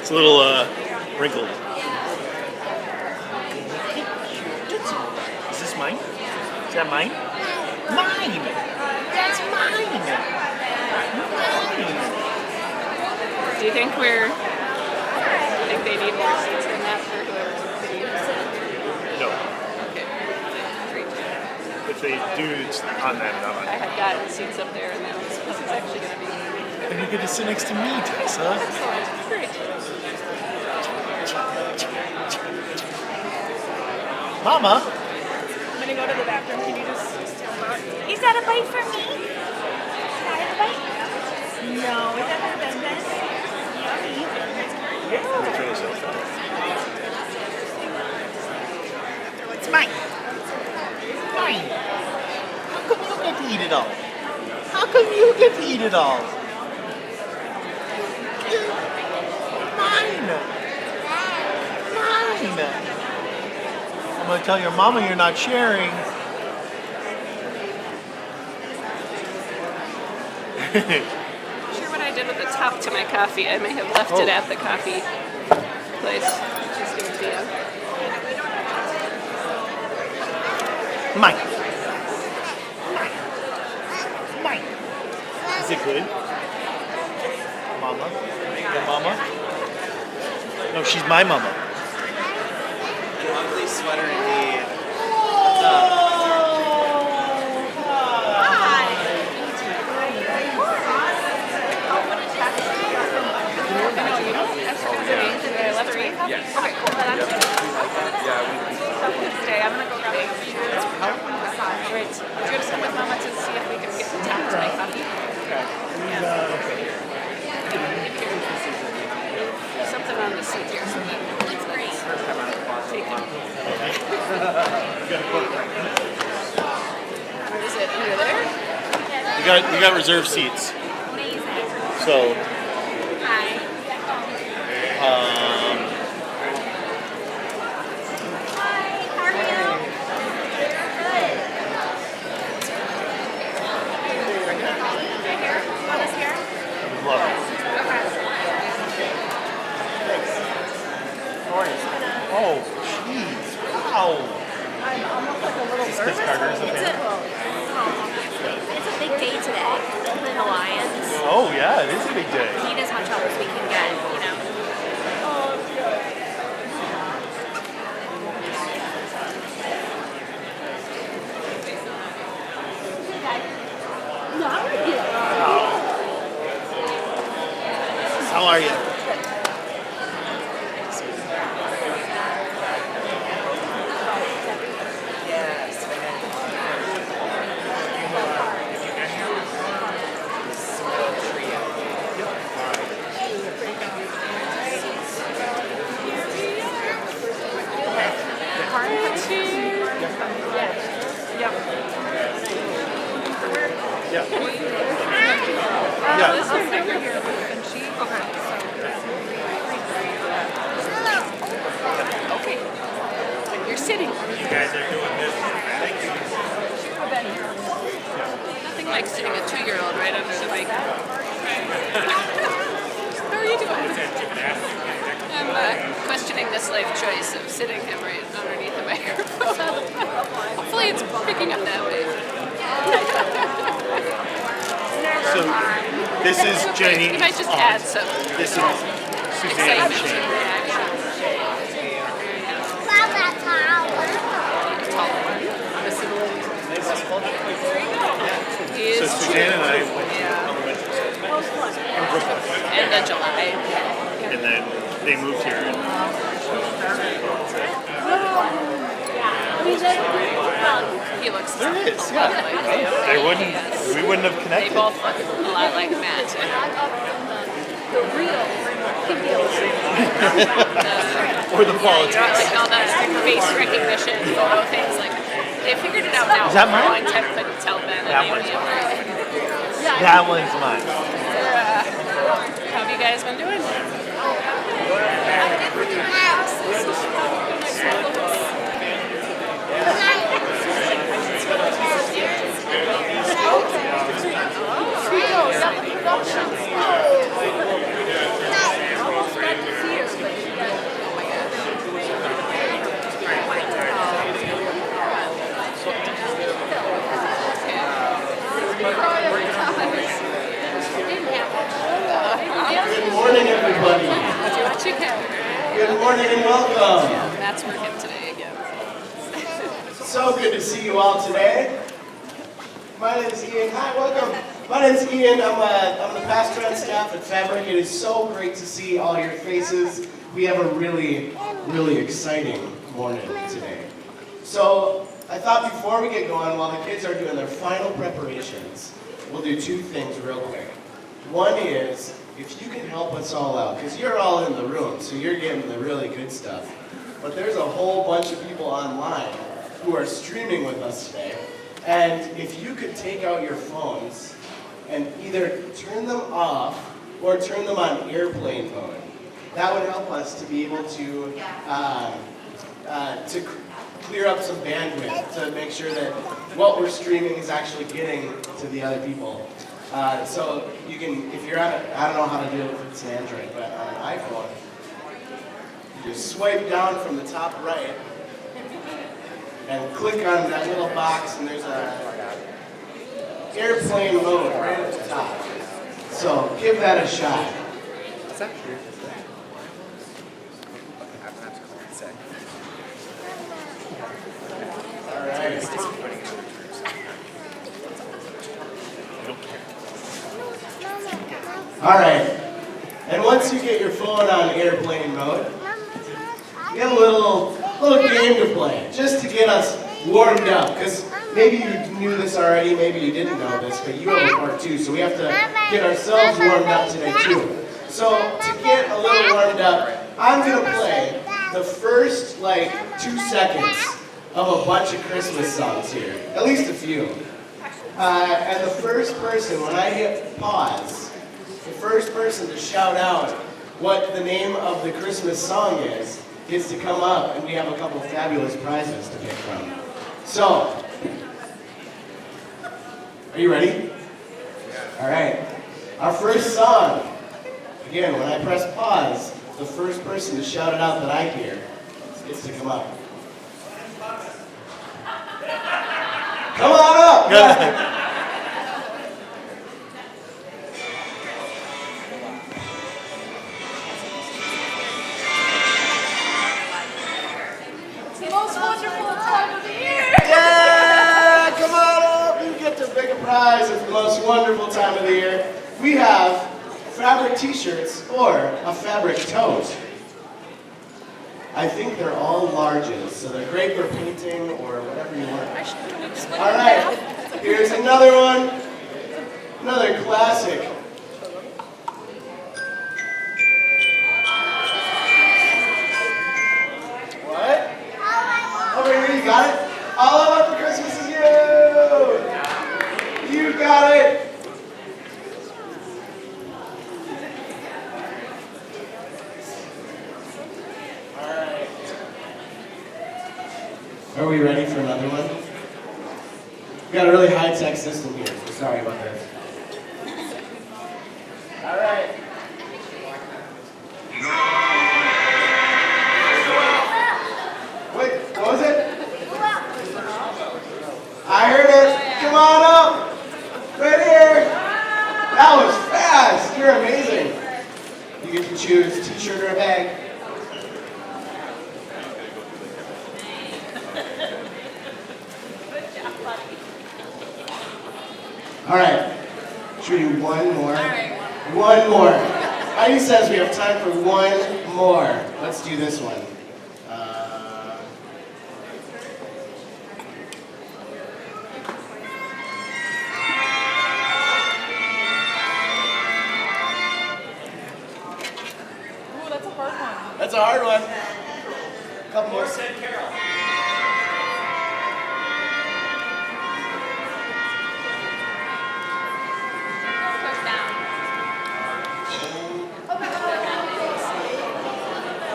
It's a little wrinkled. Is this mine? Is that mine? Mine! That's mine! Do you think they need more seats than that for whoever's video? No. Okay. Great. If they do, it's on them, not on I you. had gotten seats up there, and that was actually going to be And you get to sit next to me, Tessa. excellent. Great. Mama! I'm going to go to the bathroom. Can you just stand up? Is that a bite for me? Is that a bite? No, is that for Bendis? Yummy. It's mine. Mine. How come you get to eat it all? How come you get to eat it all? Mine. Mine. I'm going to tell your mama you're not sharing. Sure what I did with the top to my coffee. I may have left it at the coffee place. Just give me Mine. Mine. Is it good? Mama? Your mama? No, she's my mama. Lovely sweater indeed. Yes. Okay, cool. Stay. I'm going to go grab it. Great. Would you go to sit with Mama to see if we can get the top to my coffee? There's something on the seat here. So that's great. Take it. Is it under there? You got reserved seats. So, love it. Oh, jeez. Wow. It's a big day today for the Hawaiians. Oh, yeah, it is a big day. We need as much help as we can get, you know. How are you? This one's over here. And she. Okay. You're sitting. You guys are doing this. Nothing like sitting a 2-year-old right under the mic. How are you doing? I'm questioning this life choice of sitting him right underneath the microphone. Hopefully it's picking up that way. So, this is Jenny. You might just add some This is Suzanne and excitement to Shane. your reaction. He So is Suzanne and I went to Yeah. elementary school in Brooklyn. End of July. And then they moved here. And He looks there it is, a yeah. lot like him. We wouldn't have They connected. both look a lot like Matt. Or the politics. Like all the face recognition photo things, like they figured it out now. Is that mine? For a long time, couldn't tell then, and That they one's only ever. That one's mine. How have you guys been doing? Almost got to see her. Good morning and welcome. Matt's working today again. So good to see you all today. My name is Ian. Hi, welcome. My name is Ian. I'm the pastor on staff at Fabric. It is so great to see all your faces. We have a really exciting morning today. So I thought before we get going, while the kids are doing their final preparations, we'll do two things real quick. One is, if you can help us all out, because you're all in the room, so you're getting the really good stuff. But there's a whole bunch of people online who are streaming with us today. And if you could take out your phones and either turn them off or turn them on airplane mode, that would help us to be able to clear up some bandwidth, to make sure that what we're streaming is actually getting to the other people. So you can, if you're on I don't know how to do it if it's an Android, but on an iPhone, you just swipe down from the top right and click on that little box, and there's a airplane mode right at the top. So give that a shot. All right. All right, and once you get your phone on airplane mode, you have a little game to play, just to get us warmed up, because maybe you knew this already, maybe you didn't know this, but you have a part too, so we have to get ourselves warmed up today too. So to get a little warmed up, I'm going to play the first 2 seconds of a bunch of Christmas songs here, at least a few. And the first person, when I hit pause, the first person to shout out what the name of the Christmas song is gets to come up, and we have a couple fabulous prizes to pick from. So, are you ready? All right. Our first song, again, when I press pause, the first person to shout it out that I hear gets to come up. Come on up! Prize of the most wonderful time of the year. We have fabric t-shirts or a fabric tote. I think they're all larges, so they're great for painting or whatever you want. All right, here's another one, another classic. What? Over here, you got it? All I want for Christmas is you! You got it! Alright. Are we ready for another one? We got a really high-tech system here, so sorry about this. Alright. Wait, what was it? I heard it. Come on up. Right here! That was fast! You're amazing! You get to choose a t-shirt or a bag. Alright. Should we do one more? One more. Heidi says we have time for one more. Let's do this one. That's a hard one. A couple more. Said Carol.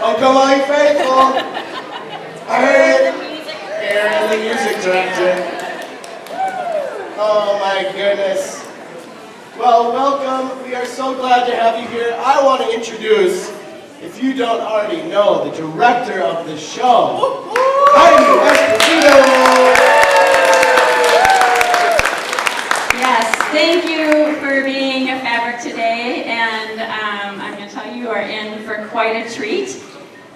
Oh, come on, you faithful. I heard it. Aaron, the music director. Oh my goodness. Well, welcome. We are so glad to have you here. I want to introduce, if you don't already know, the director of the show, Heidi Esposito. Yes, thank you for being a Fabric today, and I'm going to tell you, you are in for quite a treat.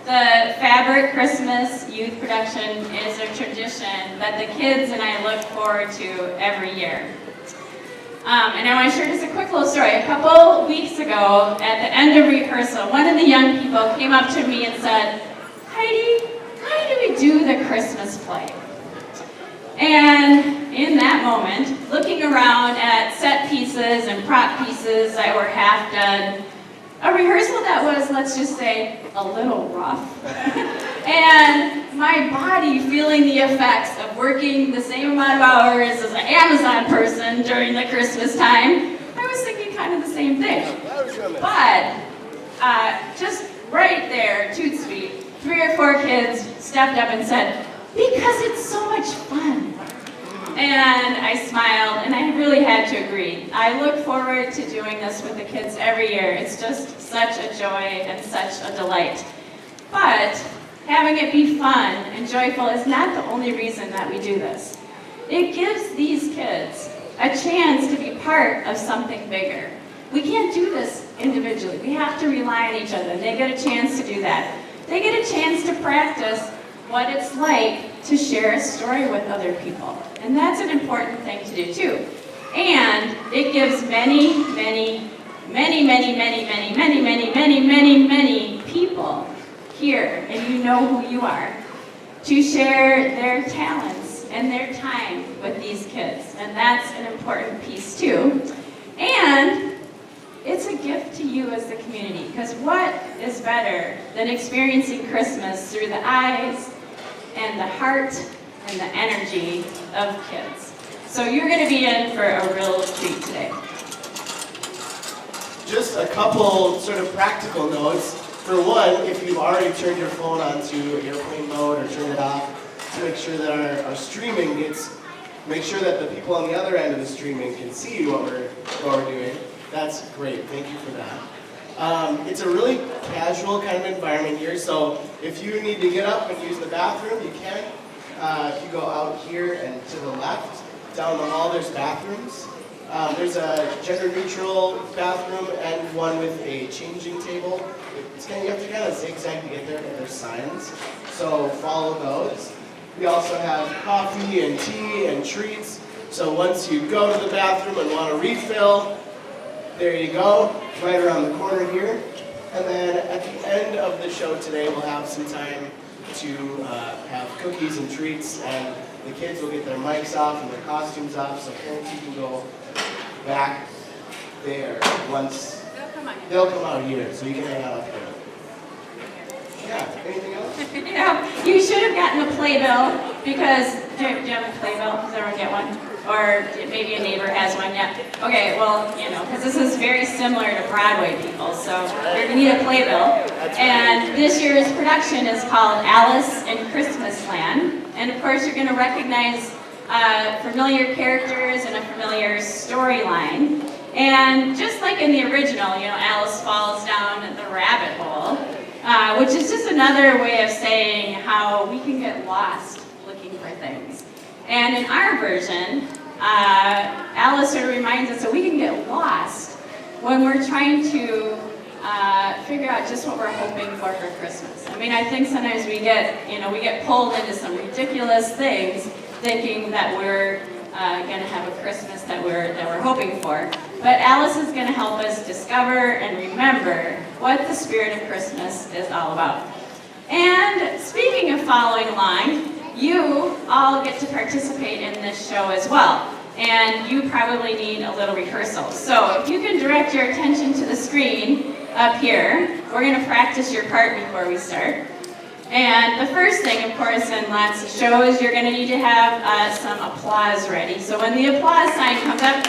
The Fabric Christmas Youth Production is a tradition that the kids and I look forward to every year. And I want to share just a quick little story. A couple weeks ago, at the end of rehearsal, one of the young people came up to me and said, "Heidi, why do we do the Christmas play?" And in that moment, looking around at set pieces and prop pieces that were half done, a rehearsal that was, let's just say, a little rough, and my body feeling the effects of working the same amount of hours as an Amazon person during the Christmas time, I was thinking kind of the same thing. But just right there, toot sweet, 3 or 4 kids stepped up and said, "Because it's so much fun." And I smiled, and I really had to agree. I look forward to doing this with the kids every year. It's just such a joy and such a delight. But having it be fun and joyful is not the only reason that we do this. It gives these kids a chance to be part of something bigger. We can't do this individually. We have to rely on each other. They get a chance to do that. They get a chance to practice what it's like to share a story with other people. And that's an important thing to do too. And it gives many people here, and you know who you are, to share their talents and their time with these kids. And that's an important piece too. And it's a gift to you as the community, because what is better than experiencing Christmas through the eyes and the heart and the energy of kids. So you're going to be in for a real treat today. Just a couple sort of practical notes. For one, if you've already turned your phone onto airplane mode or turned it off, to make sure that our streaming make sure that the people on the other end of the streaming can see what we're doing. That's great, thank you for that. It's a really casual kind of environment here, so if you need to get up and use the bathroom, you can. If you go out here and to the left, down the hall, there's bathrooms. There's a gender-neutral bathroom and one with a changing table. You have to kind of zigzag to get there, but there's signs, so follow those. We also have coffee and tea and treats, so once you go to the bathroom and want to refill, there you go, right around the corner here. And then at the end of the show today, we'll have some time to have cookies and treats, and the kids will get their mics off and their costumes off, so parents, you can go back there once. They'll come out here, so you can hang out up here. Yeah, anything else? You should have gotten a playbill, because, do you have a playbill? Does everyone get one? Or maybe a neighbor has one, yeah. Okay, well, because this is very similar to Broadway people, so you're going to need a playbill. And this year's production is called Alice in Christmasland. And of course, you're going to recognize familiar characters and a familiar storyline. And just like in the original, Alice falls down the rabbit hole, which is just another way of saying how we can get lost looking for things. And in our version, Alice sort of reminds us that we can get lost when we're trying to figure out just what we're hoping for Christmas. I mean, I think sometimes we get pulled into some ridiculous things, thinking that we're going to have a Christmas that we're hoping for. But Alice is going to help us discover and remember what the spirit of Christmas is all about. And speaking of following along, you all get to participate in this show as well. And you probably need a little rehearsal. So if you can direct your attention to the screen up here, we're going to practice your part before we start. And the first thing, of course, in lots of shows, you're going to need to have some applause ready. So when the applause sign comes up,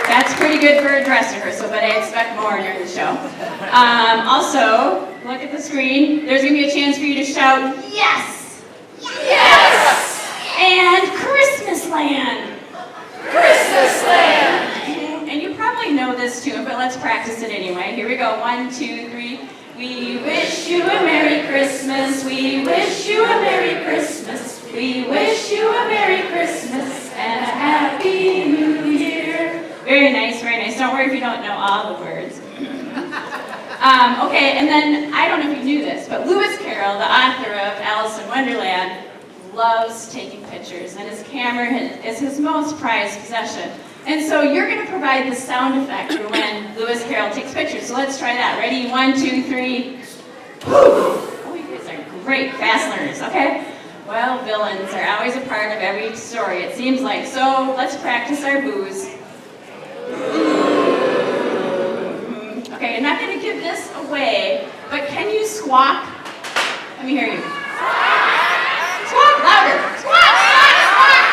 that's pretty good for a dress rehearsal, but I expect more during the show. Also, look at the screen. There's going to be a chance for you to shout, "Yes! Yes! And Christmasland! Christmasland!" And you probably know this tune, but let's practice it anyway. Here we go. 1, 2, 3. We wish you a Merry Christmas. We wish you a Merry Christmas. We wish you a Merry Christmas and a Happy New Year. Very nice, very nice. don't worry if you don't know all the words. Okay, and then, I don't know if you knew this, but Lewis Carroll, the author of Alice in Wonderland, loves taking pictures, and his camera is his most prized possession. And so you're going to provide the sound effect for when Lewis Carroll takes pictures. So let's try that. Ready? 1, 2, 3. Oh, you guys are great, fast learners, okay? Well, villains are always a part of every story, it seems like. So let's practice our boos. Okay, I'm not going to give this away, but can you squawk? Let me hear you. Squawk louder. Squawk, squawk, squawk.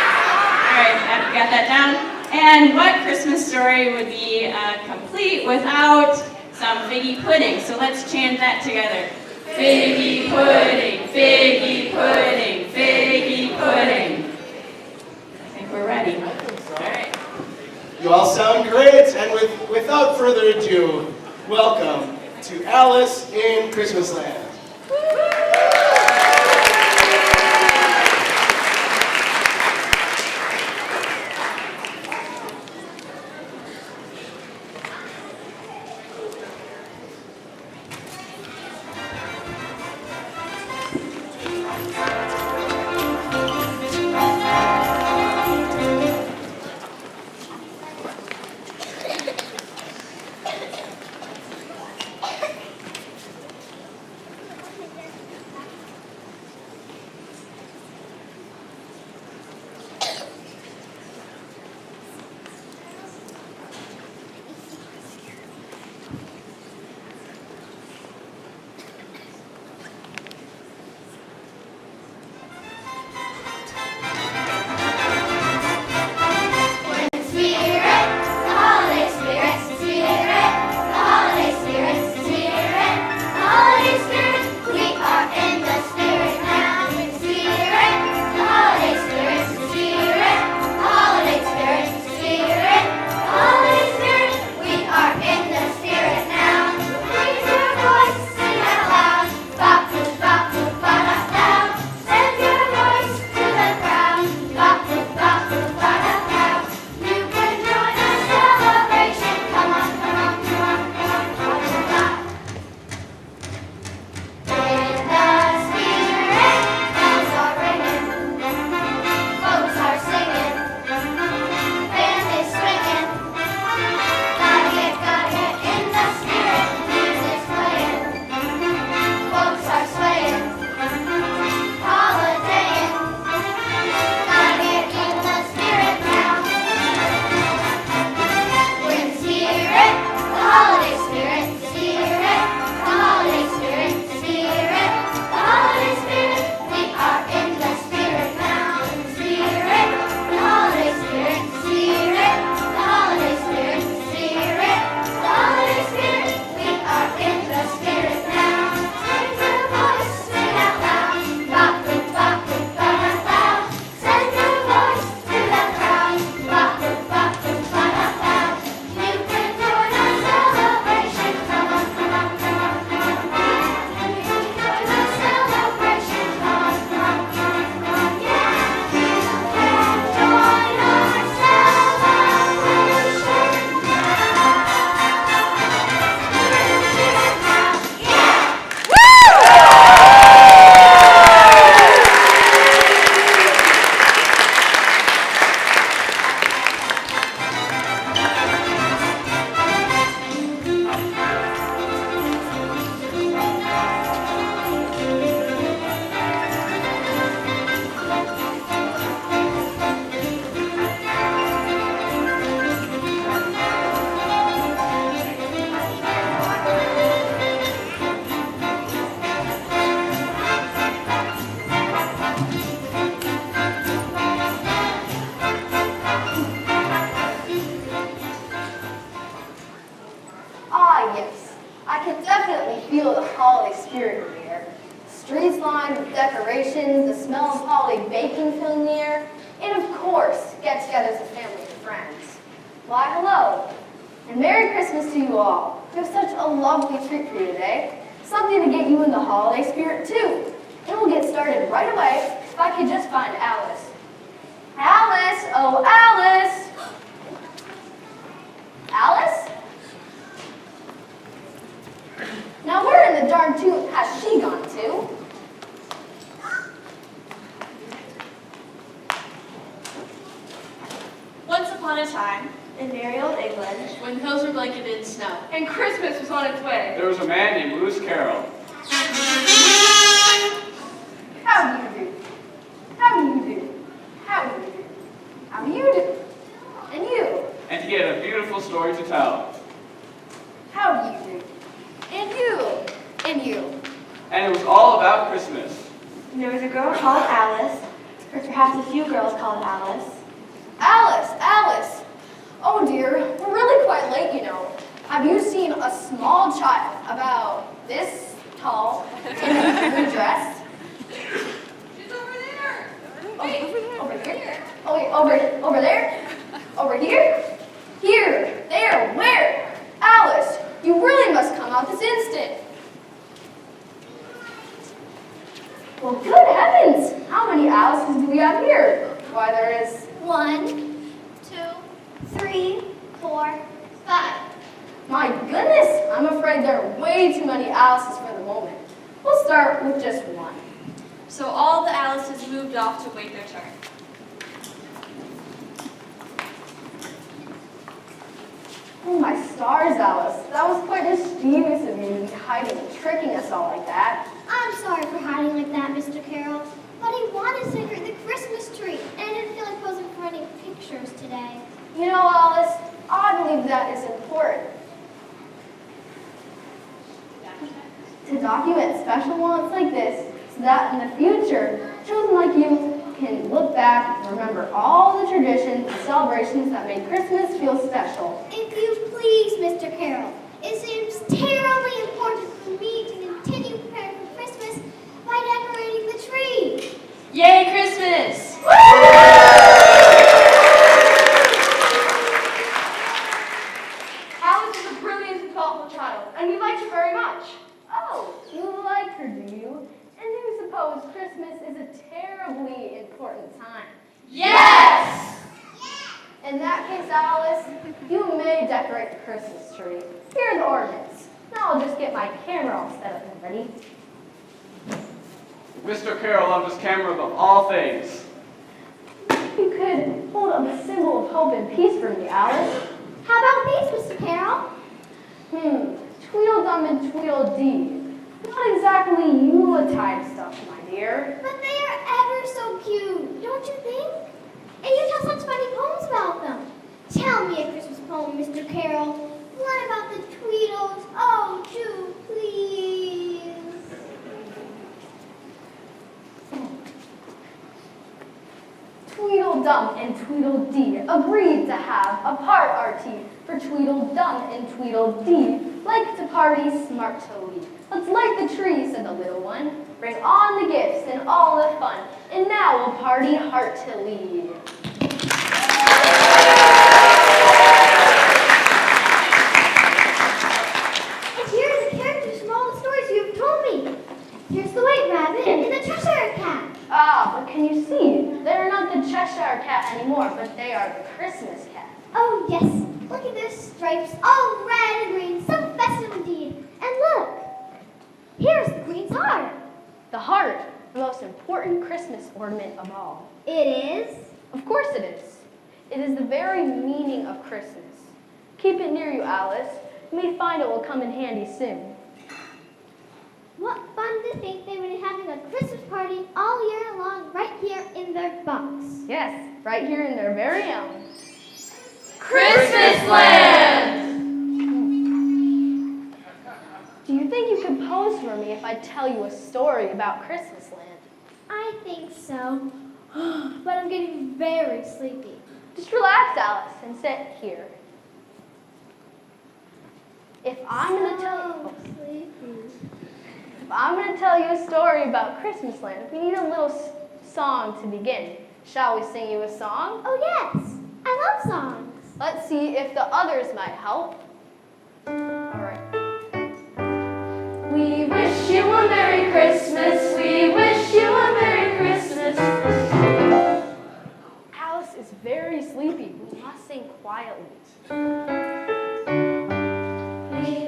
All right, got that down. And what Christmas story would be complete without some figgy pudding? So let's chant that together. Figgy pudding, figgy pudding, figgy pudding. I think we're ready. All right. You all sound great, and without further ado, welcome to Alice in Christmasland. decorations, the smell of holiday baking filling the air, and of course, get-togethers with family and friends. Why, hello, and Merry Christmas to you all. We have such a lovely treat for you today, something to get you in the holiday spirit too. And we'll get started right away if I could just find Alice. Alice, oh Alice! Alice? orange when hills were blanketed in snow, and Christmas was on its way. There was a man named Lewis Carroll. How do you do? How do you do? How do you do? How do you do? And you? And he had a beautiful story to tell. How do you do? And you? And you? And it was all about Christmas. There was a girl called Alice, or perhaps a few girls called Alice. Alice, Alice. Oh dear, we're really quite late, you know. Have you seen a small child about this tall in a blue dress? She's over there. Over here? Oh wait, over there? Over here? Here, there, where? Alice, you really must come out this instant. Well, good heavens! How many Alices do we have here? Why, there is 1, 2, 3, 4, 5. My goodness, I'm afraid there are way too many Alices for the moment. We'll start with just one. So all the Alices moved off to wait their turn. Oh my stars, Alice. That was quite mischievous of you to be hiding and tricking us all like that. I'm sorry for hiding like that, Mr. Carroll, but I wanted to decorate the Christmas tree, and I didn't feel like posing for any pictures today. You know, Alice, I believe that is important. To document special moments like this, so that in the future, children like you can look back and remember all the traditions and celebrations that made Christmas feel special. If you please, Mr. Carroll, it seems terribly important for me to continue preparing for Christmas by decorating the tree. Yay, Christmas! Alice is a brilliant and thoughtful child, and we liked her very much. Oh, you like her, do you? And you suppose Christmas is a terribly important time. Yes! In that case, Alice, you may decorate the Christmas tree. Here are the ornaments. Now I'll just get my camera all set up and ready. Mr. Carroll loved his camera above all things. You could hold up a symbol of hope and peace for me, Alice. How about these, Mr. Carroll? Tweedledum and Tweedledee. Not exactly Yuletide stuff, my dear. But they are ever so cute, don't you think? And you tell such funny poems about them. Tell me a Christmas poem, Mr. Carroll. One about the Tweedles. Oh, do please. Tweedledum and Tweedledee agreed to have a party for Tweedledum and Tweedledee, like to party smartily. Let's light the tree, said the little one. Bring on the gifts and all the fun, and now we'll party heartily. And here are the characters from all the stories you've told me. Here's the White Rabbit and the Cheshire Cat. Ah, but can you see? They're not the Cheshire Cat anymore, but they are the Christmas Cat. Oh, yes. Look at their stripes, all red and green, so festive indeed. And look, here's the Queen's heart. The heart, the most important Christmas ornament of all. It is? Of course it is. It is the very meaning of Christmas. Keep it near you, Alice. You may find it will come in handy soon. What fun to think they would be having a Christmas party all year long right here in their box. Yes, right here in their very own. Christmas land! Do you think you could pose for me if I tell you a story about Christmas land? I think so, but I'm getting very sleepy. Just relax, Alice, and sit here. If I'm going to tell you a story about Christmas land, we need a little song to begin. Shall we sing you a song? Oh yes, I love songs. Let's see if the others might help. All right. We wish you a Merry Christmas. We wish you a Merry Christmas. Alice is very sleepy. We must sing quietly. We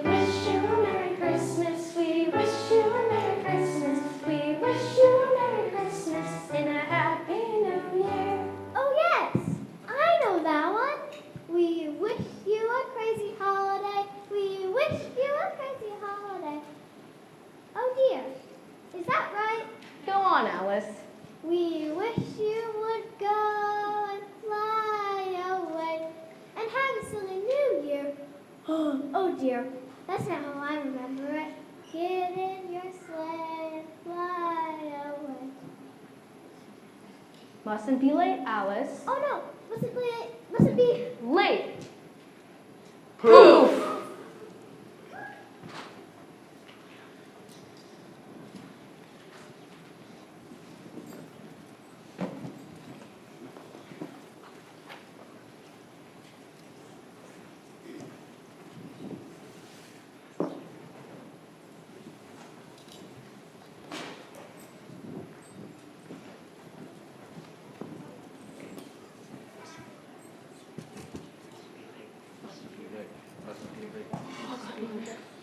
wish you a Merry Christmas. We wish you a Merry Christmas. We wish you a Merry Christmas and a Happy New Year. Oh yes, I know that one. We wish you a Oh dear, that's not how I remember it. Get in your sleigh, fly away. Mustn't be late, Alice. Oh no, must it be Late. Poof!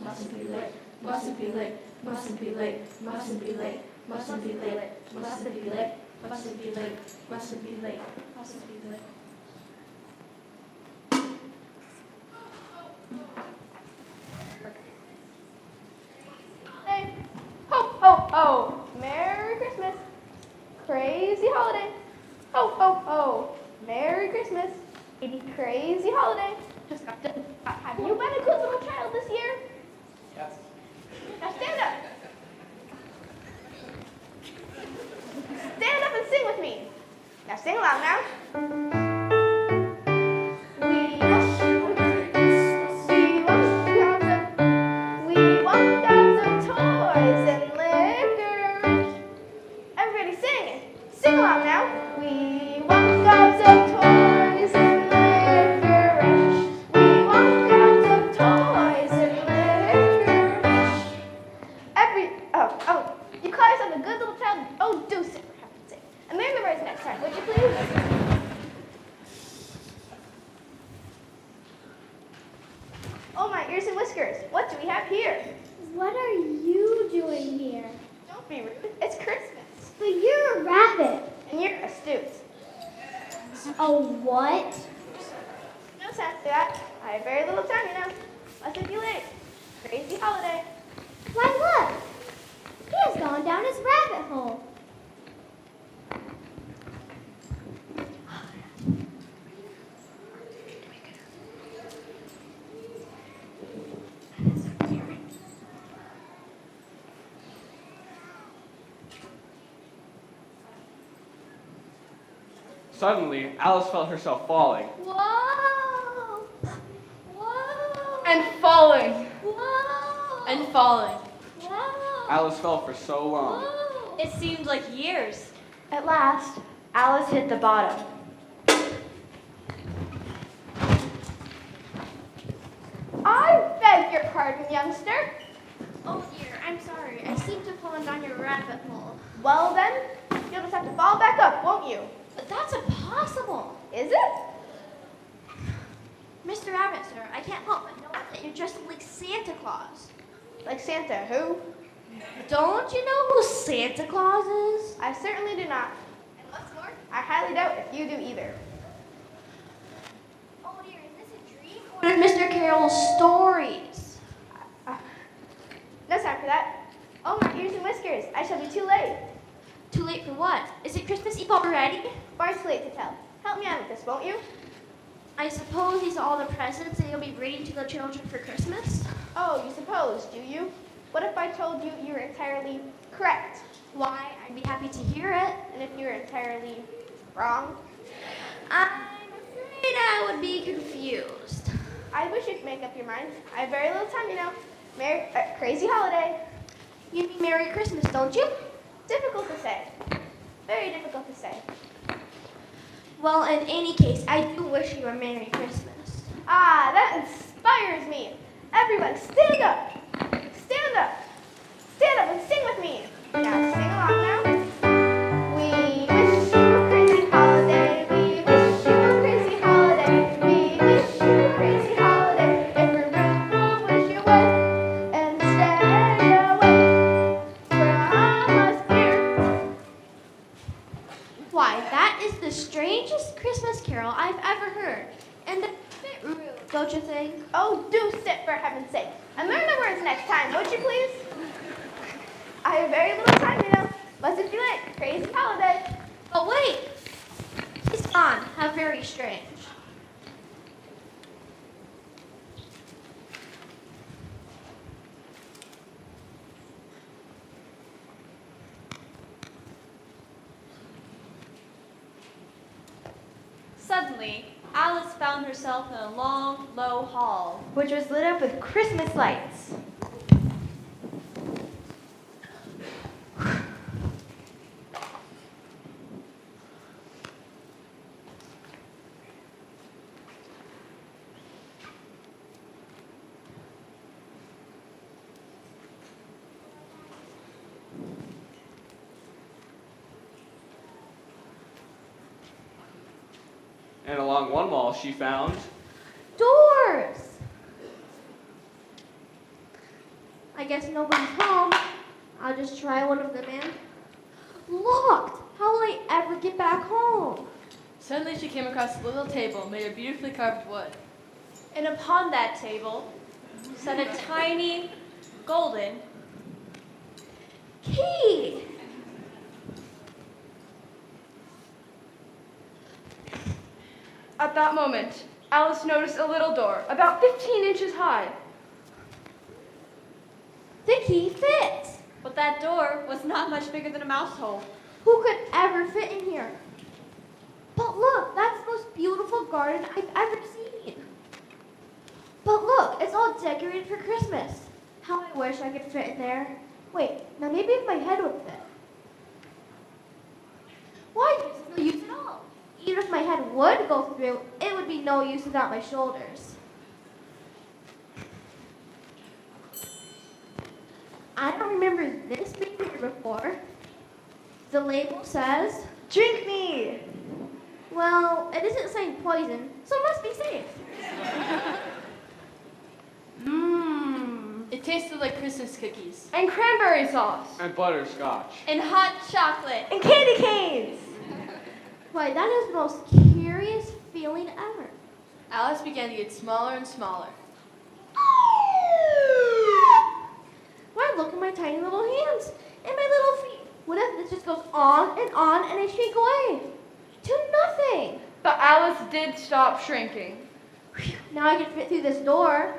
Mustn't be late, mustn't be late, mustn't be late, mustn't be late, mustn't be late, mustn't be late, mustn't be late, mustn't be late, mustn't be late. Hey, ho, ho, ho. Merry Christmas. Crazy holiday. Ho, ho, ho. Merry Christmas. Crazy holiday. Just got done. Have you been a good little child this year? Yes. Now stand up. Stand up and sing with me. Now sing aloud now. We wish you a Merry Christmas. We want gobs of toys and liquor. Everybody sing it. Sing aloud now. We want gobs of toys and liquor. We want gobs of toys and liquor. You call yourself a good little child? Oh, do sit for heaven's sake. And learn the words next time, would you please? Oh, my ears and whiskers. What do we have here? What are you doing here? Don't be rude. It's Christmas. But you're a rabbit. And you're astute. A what? No time for that. I have very little time, you know. Mustn't be late. Crazy holiday. Why look, he has gone down his rabbit hole. Suddenly, Alice felt herself falling. Whoa! Whoa! And falling. Whoa! And falling. Whoa! Alice fell for so long. Whoa! It seemed like years. At last, Alice hit the bottom. I beg your pardon, youngster. Oh dear, I'm sorry. I seem to have fallen down your rabbit hole. Well then, you'll just have to fall back up, won't you? But that's impossible. Is it? Mr. Rabbit, sir, I can't help but notice that you're dressed like Santa Claus. Like Santa, who? Don't you know who Santa Claus is? I certainly do not. And what's more? I highly doubt if you do either. Oh dear, is this a dream or one of Mr. Carroll's stories? No time for that. Oh, my ears and whiskers. I shall be too late. Too late for what? Is it Christmas Eve already? Far too late to tell. Help me out with this, won't you? I suppose these are all the presents that you'll be reading to the children for Christmas? Oh, you suppose, do you? What if I told you you were entirely correct? Why, I'd be happy to hear it. And if you were entirely wrong? I'm afraid I would be confused. I wish you'd make up your mind. I have very little time, you know. Crazy holiday. You mean Merry Christmas, don't you? Difficult to say. Very difficult to say. Well, in any case, I do wish you a Merry Christmas. Ah, that inspires me. Everyone, stand up. Stand up. Stand up and sing with me. Now, sing along now. We wish you a crazy holiday. We wish you a crazy holiday. We wish you a crazy holiday. If we're rude, we'll wish you would. And stay away from us here. Why, that is the strangest Christmas carol I've ever heard. And a bit rude, don't you think? Oh, do sit for heaven's sake. And learn the words next time, would you please? I have very little time, you know. Mustn't be late. Crazy holiday. But wait! He's gone. How very strange. Suddenly, Alice found herself in a long, low hall, which was lit up with Christmas lights. And along one wall she found Doors! I guess nobody's home. I'll just try one of them in. Locked! How will I ever get back home? Suddenly she came across a little table made of beautifully carved wood. And upon that table sat a tiny, golden key! At that moment, Alice noticed a little door, about 15 inches high. The key fits! But that door was not much bigger than a mouse hole. Who could ever fit in here? But look, that's the most beautiful garden I've ever seen. But look, it's all decorated for Christmas. How I wish I could fit in there. Wait, now maybe if my head would fit. Why? There's no use at all. Even if my head would go through, it would be no use without my shoulders. I don't remember this being here before. The label says, Drink me! well, it isn't saying poison, so it must be safe. It tasted like Christmas cookies. And cranberry sauce. and butterscotch. And hot chocolate. And candy canes! Why, that is the most curious feeling ever. Alice began to get smaller and smaller. Why, look at my tiny little hands and my little feet. What if this just goes on and I shrink away? To nothing. But Alice did stop shrinking. Now I can fit through this door.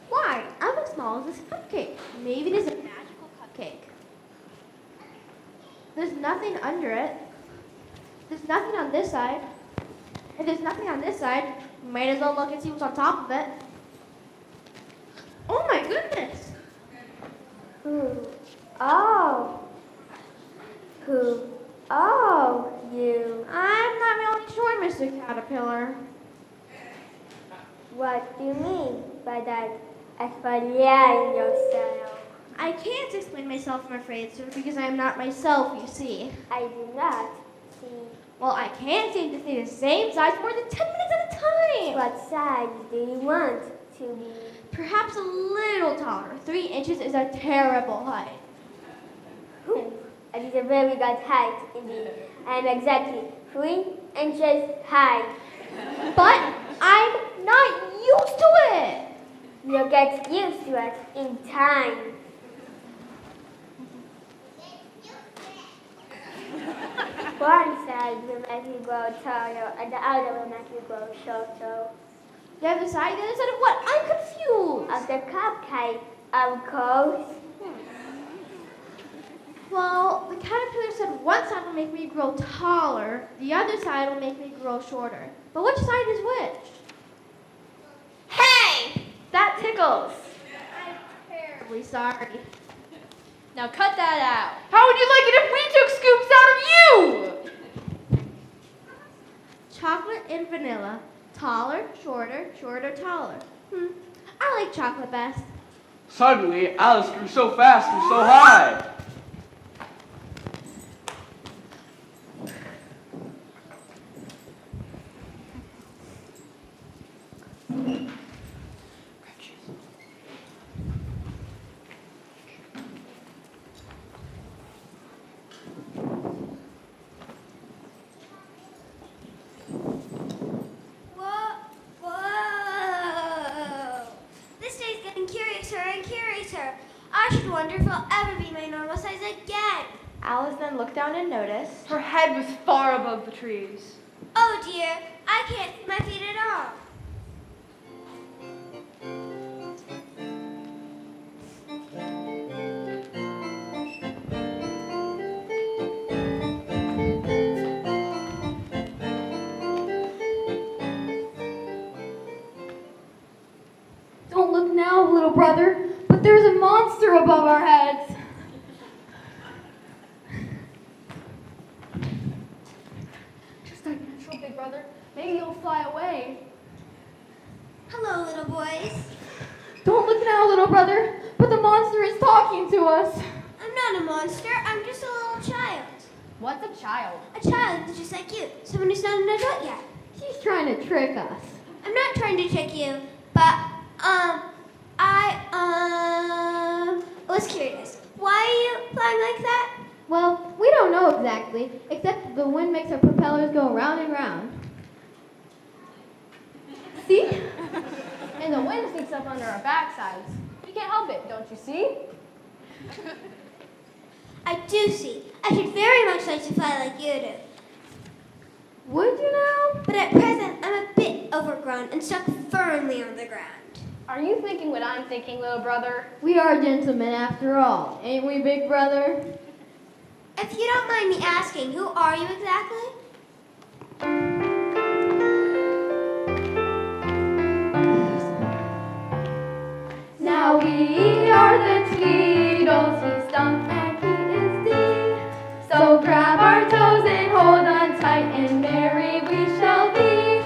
Why, I'm as small as this cupcake. Maybe it is a magical cupcake. There's nothing under it. There's nothing on this side. If there's nothing on this side, might as well look and see what's on top of it. Oh my goodness! Who? Oh. Who? Oh, you. I'm not really sure, Mr. Caterpillar. What do you mean by that? Exfoliating yourself. I can't explain myself, I'm afraid, sir, because I am not myself, you see. I do not see. Well, I can't seem to stay the same size more than 10 minutes at a time. What size do you want to be? Perhaps a little taller. 3 inches is a terrible height. It is a very good height indeed. I am exactly 3 inches high. But I'm not used to it. You'll get used to it in time. One side will make you grow taller, and the other will make you grow shorter. The other side of what? I'm confused. Of the cupcake, of course. Well, the caterpillar said one side will make me grow taller, the other side will make me grow shorter. But which side is which? Hey! That tickles. I'm terribly sorry. Now cut that out. How would you like it if we took scoops out of you? Chocolate and vanilla. Taller, shorter, shorter, taller. I like chocolate best. Suddenly, Alice grew so fast and so high. Whoa! This day's getting curiouser and curiouser. I should wonder if I'll ever be my normal size again. Alice then looked down and noticed her head was far above the trees. Oh dear, I can't see my feet at all. Don't look now, little brother, but there's a monster above our heads. Just like natural, big brother. Maybe you'll fly away. Hello, little boys. Don't look now, little brother, but the monster is talking to us. I'm not a monster, I'm just a little child. What's a child? A child just like you, someone who's not an adult yet. She's trying to trick us. I'm not trying to trick you, but, I was curious. Why are you flying like that? Well, we don't know exactly, except that the wind makes our propellers go round and round. See? And the wind sneaks up under our backsides. You can't help it, don't you see? I do see. I should very much like to fly like you do. Would you now? But at present, I'm a bit overgrown and stuck firmly on the ground. Are you thinking what I'm thinking, little brother? We are gentlemen after all, ain't we, big brother? If you don't mind me asking, who are you exactly? Now we are the Tweedles, he's Stump and he is Dee. So grab our toes and hold on tight, and merry we shall be.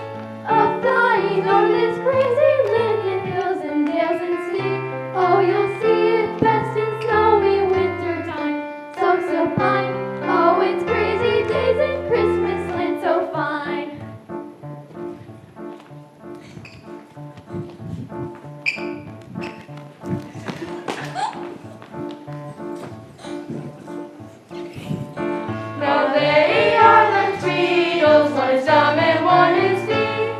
A-flying over this crazy land in hills and dales and sea. Oh, you'll see it best in snowy winter time, so sublime. Oh, it's crazy days in Christmas land so fine. Now they are the Tweedles, one is dumb and one is Dee.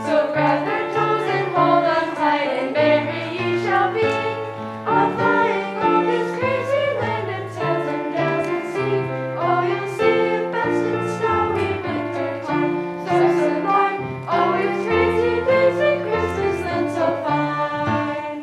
So grab their toes and hold on tight, and merry ye shall be. A-flying on this crazy land of tales and gales and sea. Oh, you'll see it best in snowy winter time, so sublime. Oh, it's crazy days in Christmas land so fine.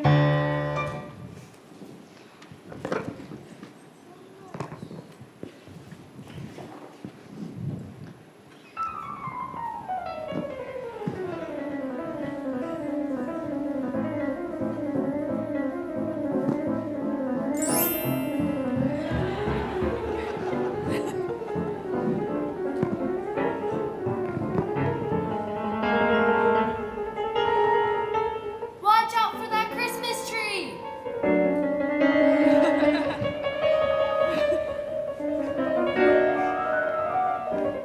Watch out for that Christmas tree!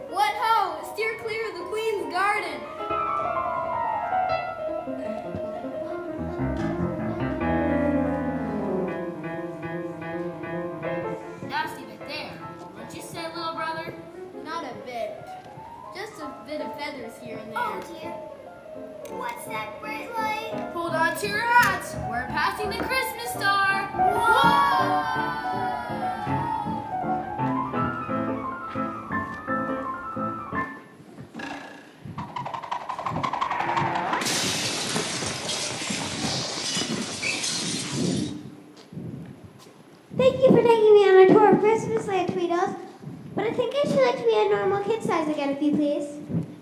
What ho! Steer clear of the Queen's garden! Nasty bit there, wouldn't you say, little brother? Not a bit. Just a bit of feathers here and there. Oh dear. What's that bright light? Hold on to your hats. We're passing the Christmas star. Thank you for taking me on a tour of Christmas Land, Tweedles. But I think I should like to be a normal kid size again, if you please.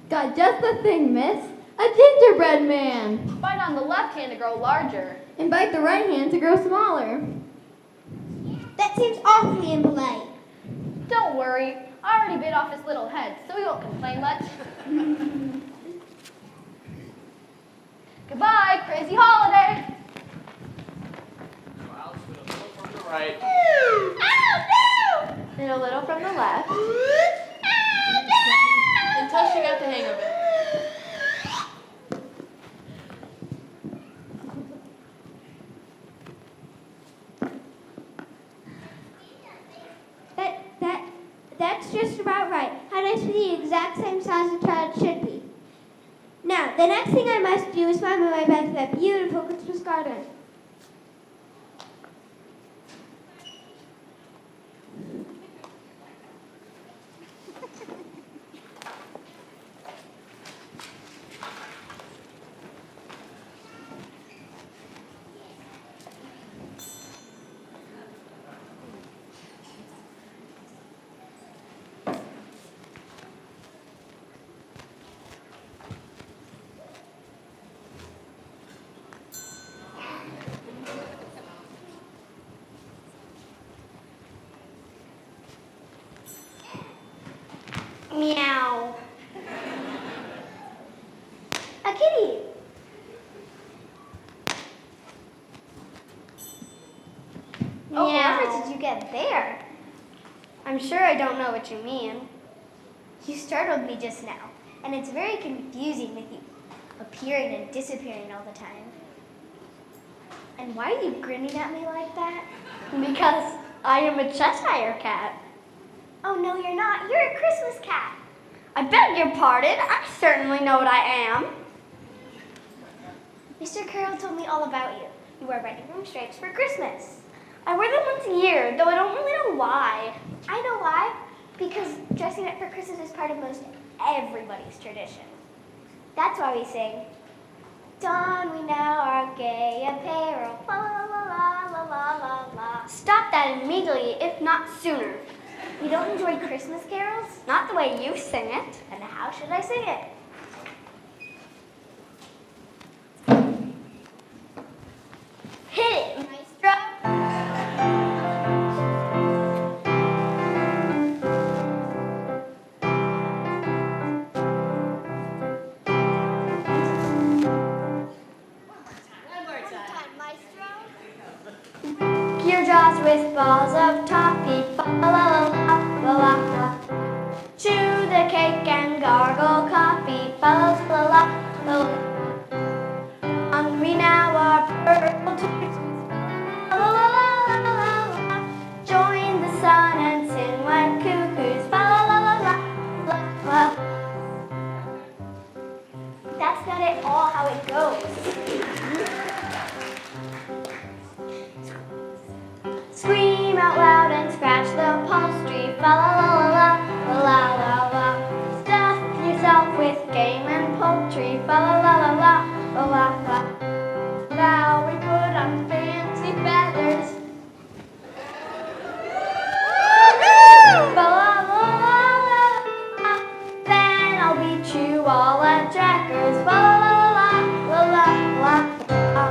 Got just the thing, miss. A gingerbread man. Bite on the left hand to grow larger. And bite the right hand to grow smaller. That seems awfully impolite. Don't worry, I already bit off his little head, so he won't complain much. Goodbye, crazy holiday. Alice with a little from the right. And a little from the left. Until she got the hang of it. about right. How nice for the exact same size a child should be. Now, the next thing I must do is find my way back to that beautiful Christmas garden. Meow. A kitty. Oh, Meow. whatever did you get there? I'm sure I don't know what you mean. You startled me just now, and it's very confusing with you appearing and disappearing all the time. And why are you grinning at me like that? Because I am a Cheshire cat. Oh, no, you're not. You're a Christmas cat. I beg your pardon. I certainly know what I am. Mr. Carroll told me all about you. You wear red and green stripes for Christmas. I wear them once a year, though I don't really know why. I know why. Because dressing up for Christmas is part of most everybody's tradition. That's why we sing, "Don we now our gay apparel, la la la la la la la la." Stop that immediately, if not sooner. You don't enjoy Christmas carols? Not the way you sing it. And how should I sing it? Hit it, maestro. Gear jaws with balls of toffee, la la la la la la. Chew the cake and gargle coffee, la la la la la. Hungry now are purple tears, la la la la la la. Join the sun and sing like cuckoos, la la la la la la. That's not at all how it goes. Scream out loud and scratch the upholstery, fa la la la la la la la. Stuff yourself with game and poultry, fa la la la la la la. Now we put on fancy feathers, fa la la la la. Then I'll beat you all at checkers, fa la la la la la la.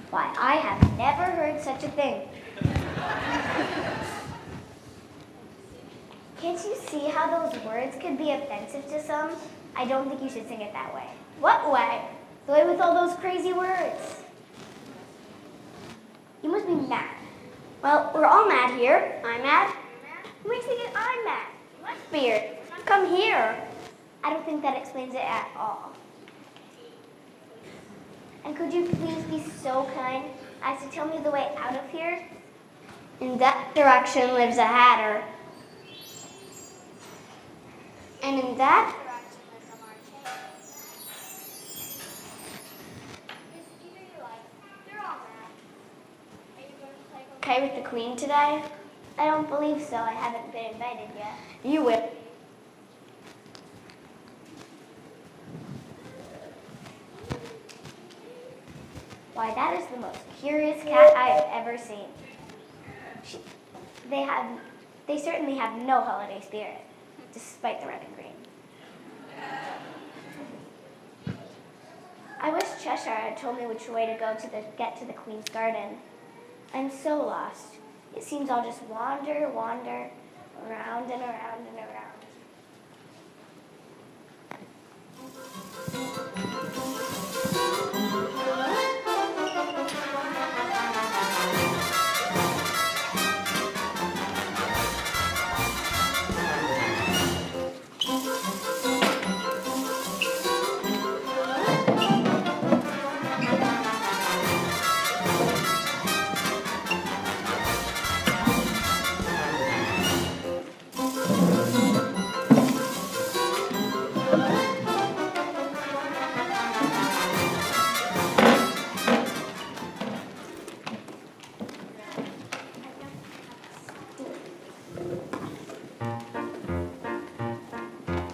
Why, I have never heard such a thing. Can't you see how those words could be offensive to some? I don't think you should sing it that way. What way? The way with all those crazy words. You must be mad. Well, we're all mad here. I'm mad. Who makes me get I'm mad? You must be here. Come here. I don't think that explains it at all. And could you please be so kind as to tell me the way out of here? In that direction lives a hatter. And in that direction lives a marching. It's either you like. You're all mad. Are you going to play okay with the Queen today? I don't believe so. I haven't been invited yet. You will. Why, that is the most curious cat I have ever seen. They certainly have no holiday spirit, despite the red and green. I wish Cheshire had told me which way to go to get to the Queen's Garden. I'm so lost. It seems I'll just wander, around and around and around.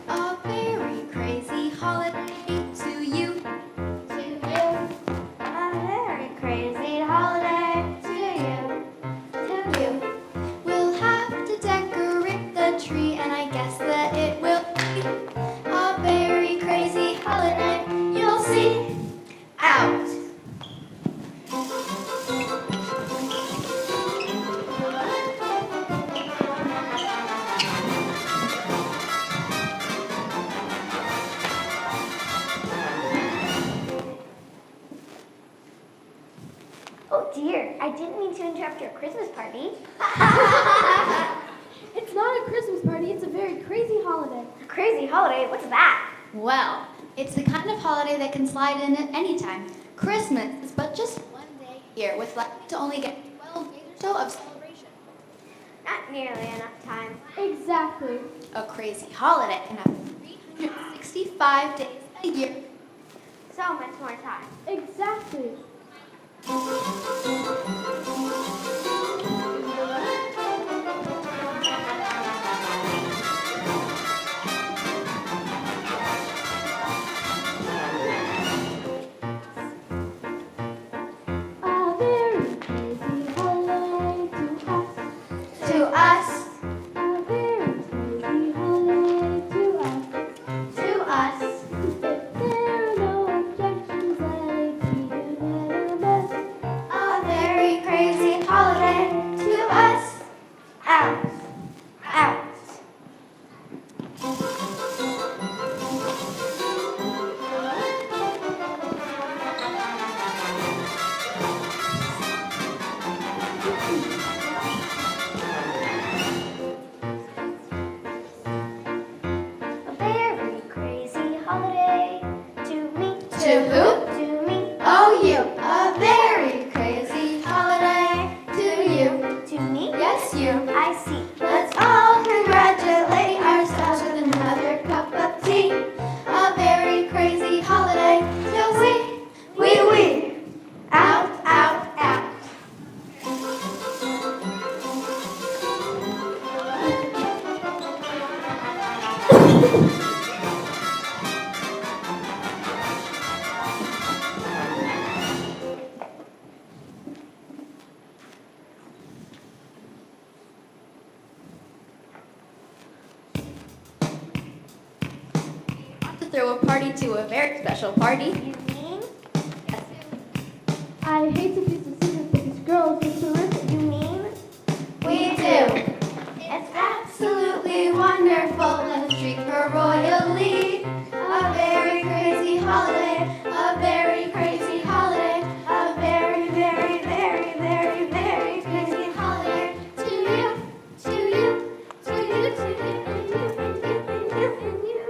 A very crazy holiday to you. To you. A very crazy holiday to you. To you. We'll have to decorate the tree, and I guess that it will be a very crazy holiday. You'll see. Out. Oh dear, I didn't mean to interrupt your Christmas party. It's not a Christmas party, it's a very crazy holiday. A crazy holiday? What's that? Well, it's the kind of holiday that can slide in at any time. Christmas is but just one day here, with likely to only get 12 days or so of celebration. Not nearly enough time. Exactly. A crazy holiday can have 365 days a year. So much more time. Exactly. A very crazy holiday to us. To us, A very crazy holiday to us. to us, If there are no objections, let it be unanimous. a very crazy holiday to us. Out, out. A very crazy holiday to me. To who? To me. Oh, you. A very crazy holiday to you. To me? Yes, you. I see. Let's all congratulate ourselves with another cup of tea. A very crazy holiday till we out, out, out. To throw a party to a very special party. You mean? I hate to be so secret, but these girls are terrific. You mean? We do. It's absolutely wonderful. Let's treat her royally. A very crazy holiday. A very crazy holiday. A very, very, very, very, very crazy holiday. To you, to you, to you, to you, and you, and you, and you, and you.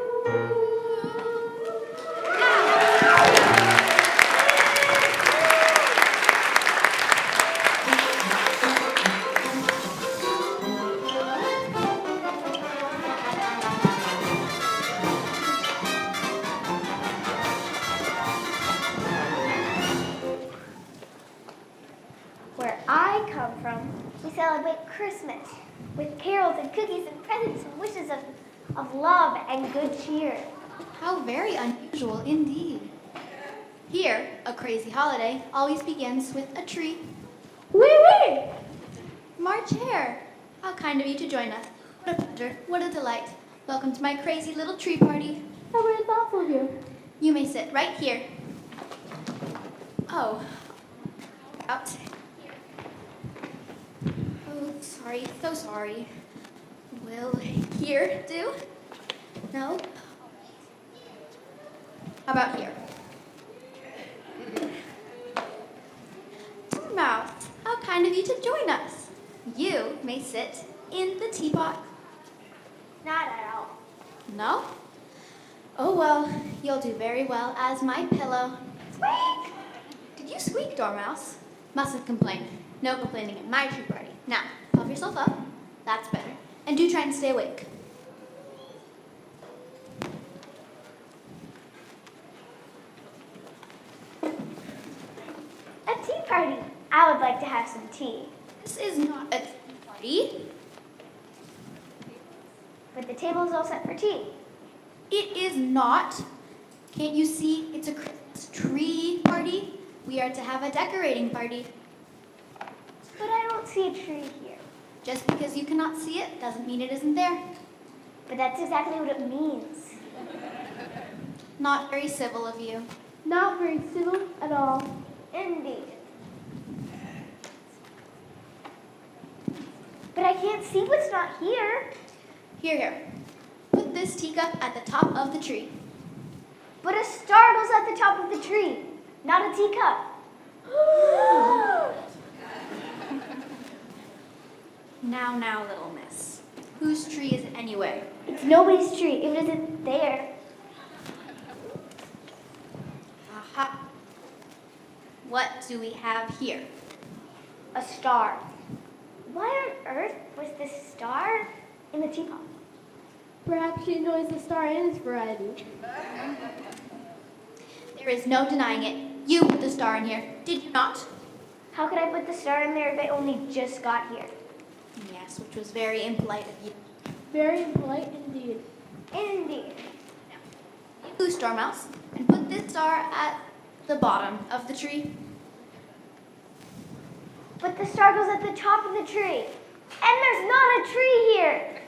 Where I come from, we celebrate Christmas with carols and cookies and presents and wishes of love and good cheer. How very unusual indeed. Here, a crazy holiday always begins with a tree. Wee! March Hare, how kind of you to join us. What a pleasure, what a delight. Welcome to my crazy little tree party. How very thoughtful of you. You may sit right here. Oh, out. Oh, sorry, so sorry. Will here do? No? How about here? Mouse, how kind of you to join us. You may sit in the teapot. Not at all. No? Oh well, you'll do very well as my pillow. Squeak! Did you squeak, Dormouse? Mustn't complain. No complaining at my tea party. Now, puff yourself up. That's better. And do try and stay awake. A tea party. I would like to have some tea. This is not a tea party. But the table is all set for tea. It is not. Can't you see it's a Christmas tree party? We are to have a decorating party. But I don't see a tree here. Just because you cannot see it doesn't mean it isn't there. But that's exactly what it means. Not very civil of you. Not very civil at all. Indeed. But I can't see what's not here. Here. Put this teacup at the top of the tree. But a star goes at the top of the tree, not a teacup. Now, little miss. Whose tree is it anyway? It's nobody's tree. It isn't there. Aha. What do we have here? A star. Why on earth was this star in the teapot? Perhaps she enjoys the star and its variety. There is no denying it. You put the star in here, did you not? How could I put the star in there if I only just got here? Yes, which was very impolite of you. Very polite indeed. Indeed. You goose Dormouse, and put this star at the bottom of the tree. But the star goes at the top of the tree. And there's not a tree here.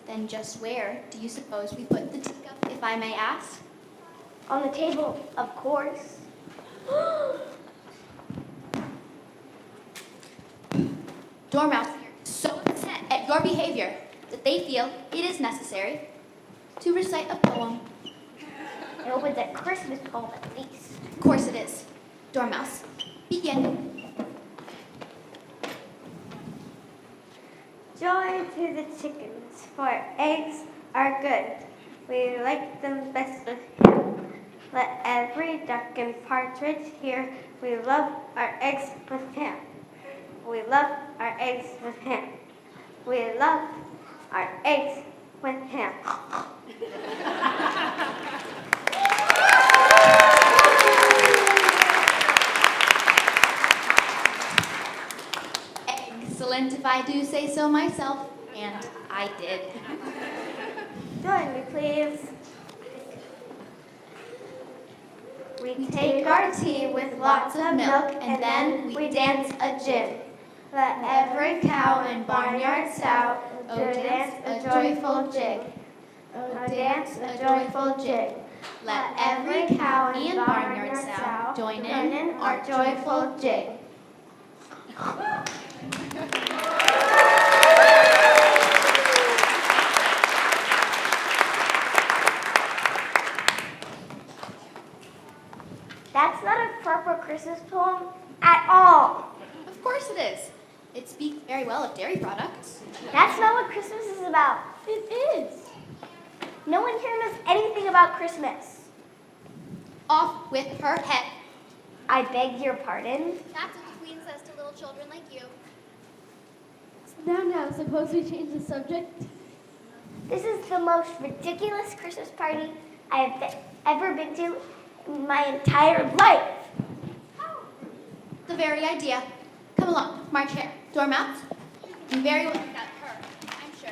Then just where do you suppose we put the teacup, if I may ask? On the table, of course. Dormouse here is so upset at your behavior that they feel it is necessary to recite a poem. I hope it's a Christmas poem at least. Of course it is. Dormouse, begin. Joy to the chickens, for eggs are good. We like them best with ham. Let every duck and partridge hear, we love our eggs with ham. We love our eggs with ham. We love our eggs with ham. Excellent, if I do say so myself, and I did. Join me, please. We take our tea with lots of milk, and then we dance a jig. Let every cow and barnyard sow dance a joyful jig. Dance a joyful jig. Let every cow and barnyard sow join in our joyful jig. That's not a proper Christmas poem at all. Of course it is. It speaks very well of dairy products. That's not what Christmas is about. It is. No one here knows anything about Christmas. Off with her head. I beg your pardon? That's what the Queen says to little children like you. Now, suppose we change the subject? This is the most ridiculous Christmas party I have ever been to in my entire life. The very idea. Come along, march here. Dormouse, you very well got her, I'm sure.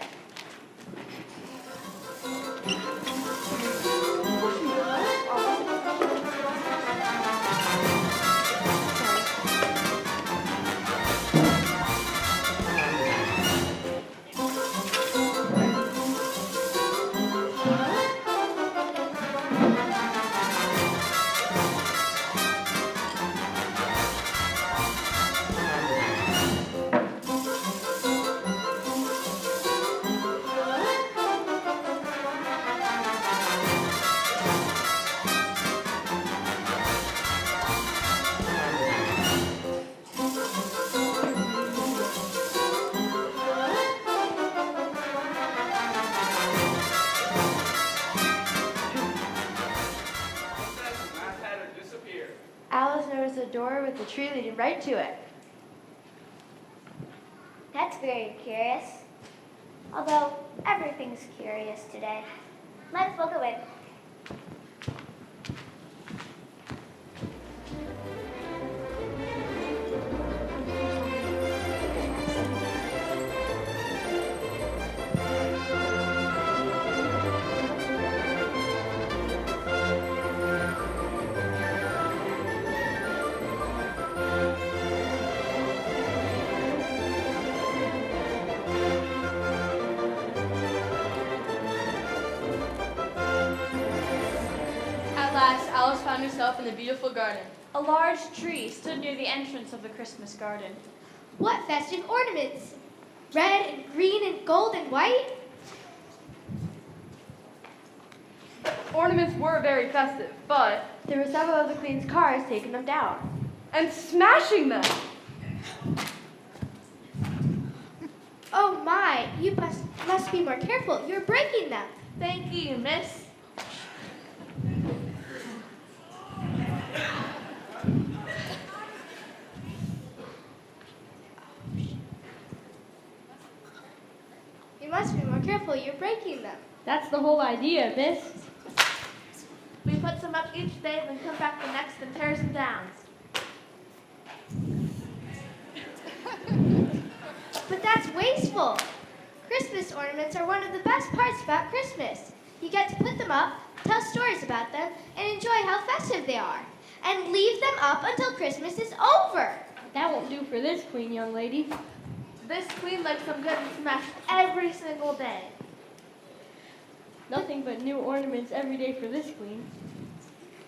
getting right to it. That's very curious. Although everything's curious today. Let's look at it. At last, Alice found herself in the beautiful garden. A large tree stood near the entrance of the Christmas garden. What festive ornaments! Red and green and gold and white? Ornaments were very festive, but there were several of the Queen's cars taking them down and smashing them. Oh my, you must be more careful. You're breaking them. Thank you, miss. You must be more careful. You're breaking them. That's the whole idea, miss. We put some up each day, then come back the next and tear them down. But that's wasteful. Christmas ornaments are one of the best parts about Christmas. You get to put them up, tell stories about them, and enjoy how festive they are. And leave them up until Christmas is over. That won't do for this queen, young lady. This queen likes them good and smashed every single day. Nothing but new ornaments every day for this queen.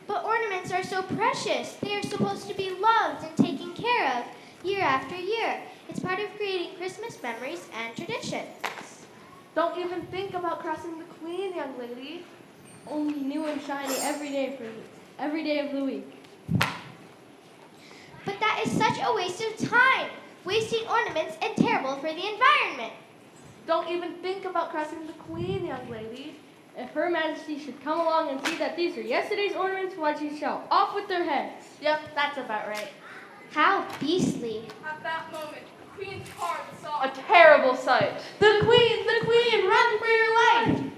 But ornaments are so precious. They are supposed to be loved and taken care of year after year. It's part of creating Christmas memories and traditions. Don't even think about crossing the queen, young lady. Only new and shiny every day of the week. But that is such a waste of time. Wasting ornaments and terrible for the environment. Don't even think about crossing the queen, young lady. If Her Majesty should come along and see that these are yesterday's ornaments, why she shall off with their heads. Yep, that's about right. How beastly. At that moment, the queen's guard saw a terrible sight. The queen, run for your life!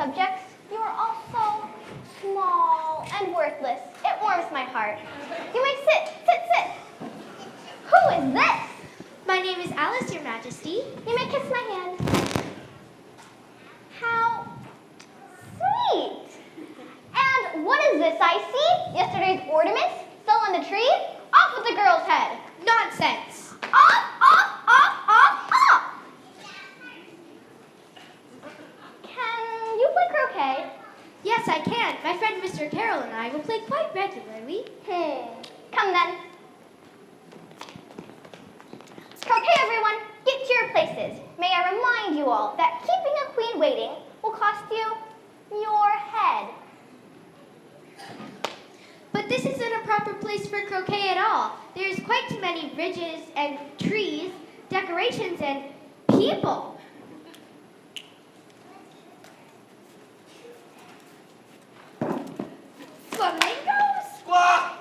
subjects, you are all so small and worthless. It warms my heart. You may sit. Who is this? My name is Alice, Your Majesty. You may kiss my hand. How sweet. And what is this I see? Yesterday's ornaments still on the tree? Off with the girl's head. Nonsense. Off. Can you play croquet? Yes, I can. My friend Mr. Carroll and I will play quite regularly. Come then. Croquet, everyone. Get to your places. May I remind you all that keeping a queen waiting will cost you your head. But this isn't a proper place for croquet at all. There's quite too many ridges and trees, decorations, and people. Flamingos? Squawk!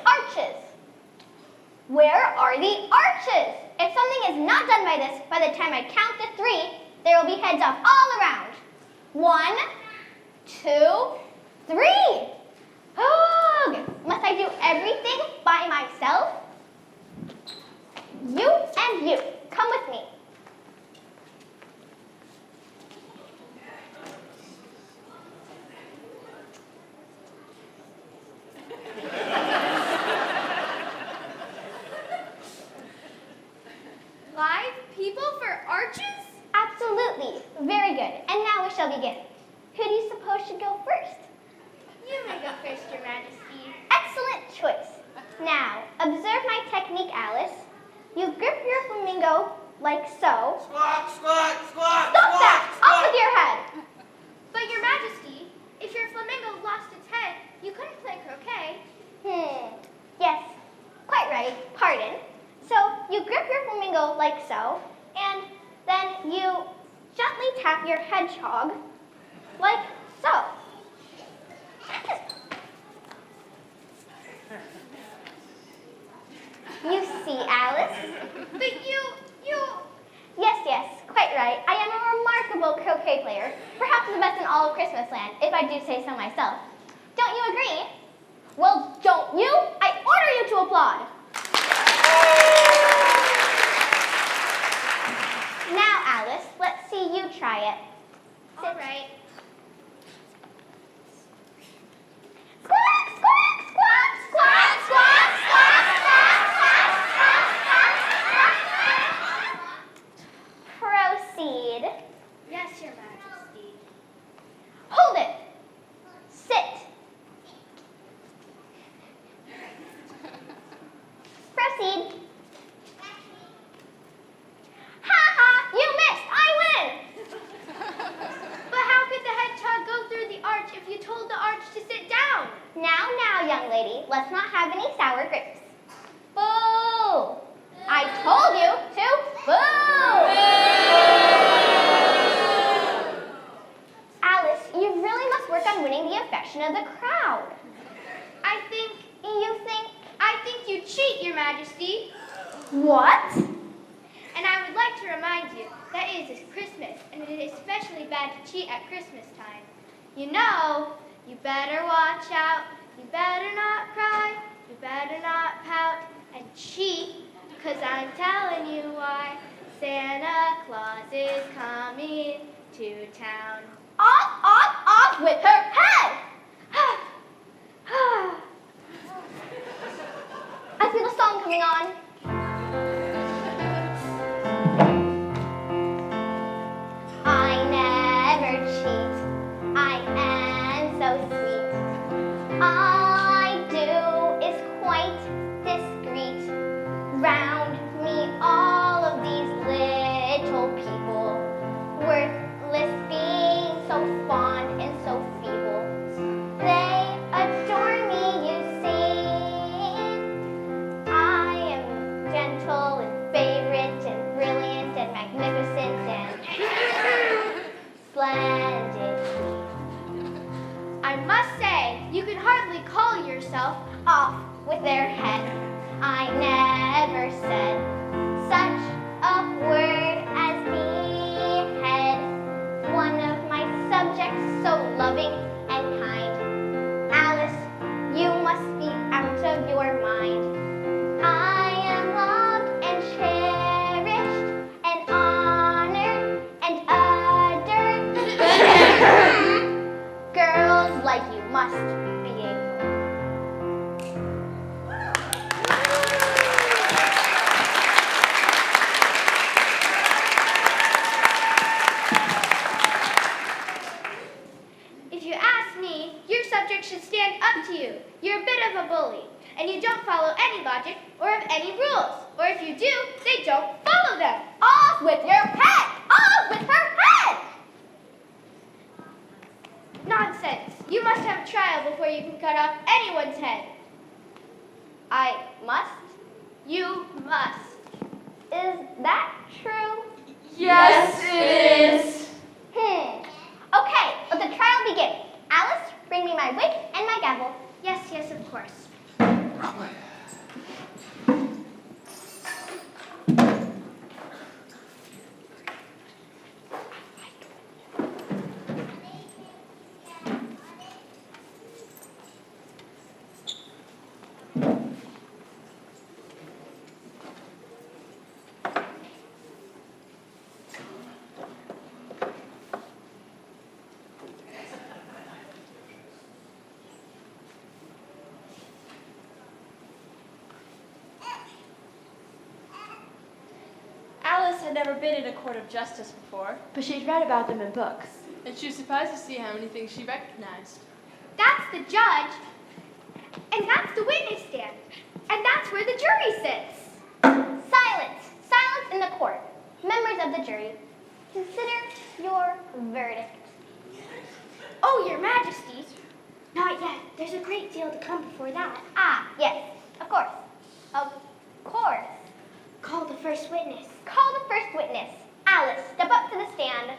Arches. Where are the arches? If something is not done by the time I count to 3, there will be heads off all around. 1, 2, 3. Ugh. Must I do everything by myself? You and you, come with me. Live people for arches? Absolutely. Very good. And now we shall begin. Who do you suppose should go first? You may go first, Your Majesty. Excellent choice. Now, observe my technique, Alice. You grip your flamingo like so. Squawk! Stop that! Off with your head! But Your Majesty, if your flamingo lost its head, you couldn't play croquet. Yes, quite right. Pardon. So, you grip your flamingo like so, and then you gently tap your hedgehog like so. You see, Alice? But you... Yes, quite right. I am a remarkable croquet player, perhaps the best in all of Christmasland, if I do say so myself. Don't you agree? Well, don't you? I order you to applaud. Now, Alice, let's see you try it. All right. Squawk, squawk, squawk, squawk, squawk, squawk, squawk, squawk, squawk, squawk. Proceed. Yes, Your Majesty. Hold it. Sit. Proceed. You missed. I win. But how could the hedgehog go through the arch if you told the arch to sit down? Now, young lady, let's not have any sour grapes. Boo! I told you to boo! Alice, you really must work on winning the affection of the crowd. I think you cheat, Your Majesty. What? And I would like to remind you that it is Christmas, and it is especially bad to cheat at Christmas time. You know, you better watch out, you better not cry, you better not pout and cheat, 'cause I'm telling you why. Santa Claus is coming to town. Off with her head! I feel a song coming on. I never cheat. I am so sweet. All I do is quite discreet. Round me all of these little people, worthless being so fond and so feeble. They adore me, you see. I am gentle and favorite and brilliant and magnificent and splendid. I must say, you can hardly call yourself Off with their head. I never said such a you're a bit of a bully, and you don't follow any logic or have any rules. Or if you do, they don't follow them. Off with your head! Off with her head! Nonsense. You must have a trial before you can cut off anyone's head. I must? You must. Is that true? Yes, it is. Okay, let the trial begin. Alice, bring me my wig and my gavel. Yes, yes, of course. Alice had never been in a court of justice before, but she'd read about them in books. And she was surprised to see how many things she recognized. That's the judge, and that's the witness stand, and that's where the jury sits. Silence! Silence in the court. Members of the jury, consider your verdict. Oh, your majesty. Not yet. There's a great deal to come before that. Ah, yes, of course. Of course. Call the first witness. Call the first witness. Alice, step up to the stand.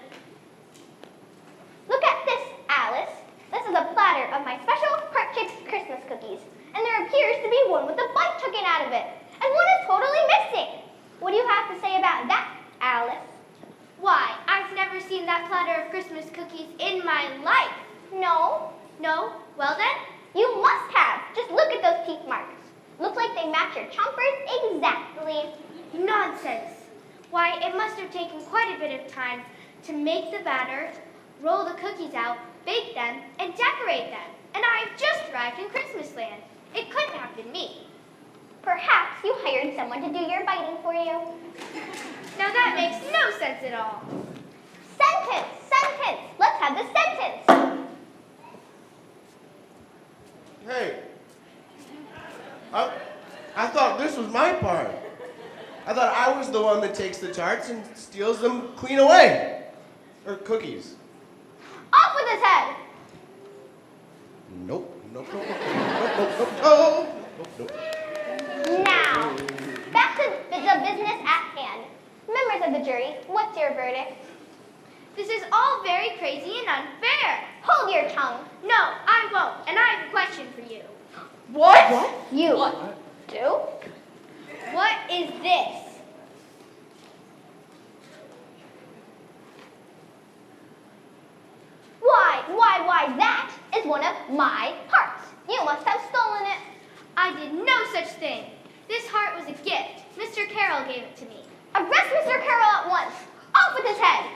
Look at this, Alice. This is a platter of my special heart-shaped Christmas cookies, and there appears to be one with a bite taken out of it, and one is totally missing. What do you have to say about that, Alice? Why, I've never seen that platter of Christmas cookies in my life. No? No? Well then? You must have. Just look at those teeth marks. Look like they match your chompers exactly. Nonsense. Why, it must have taken quite a bit of time to make the batter, roll the cookies out, bake them, and decorate them. And I've just arrived in Christmas land. It couldn't have been me. Perhaps you hired someone to do your biting for you. Now that makes no sense at all. Sentence! Sentence! Let's have the sentence. Hey, I thought this was my part. I thought I was the one that takes the tarts and steals them clean away. Or cookies. Off with his head! Nope, nope, nope, nope, nope, nope, nope. Now, back to the business at hand. Members of the jury, what's your verdict? This is all very crazy and unfair. Hold your tongue. No, I won't, and I have a question for you. What? You. What? Do? What is this? Why, that is one of my hearts. You must have stolen it. I did no such thing. This heart was a gift. Mr. Carroll gave it to me. Arrest Mr. Carroll at once. Off with his head.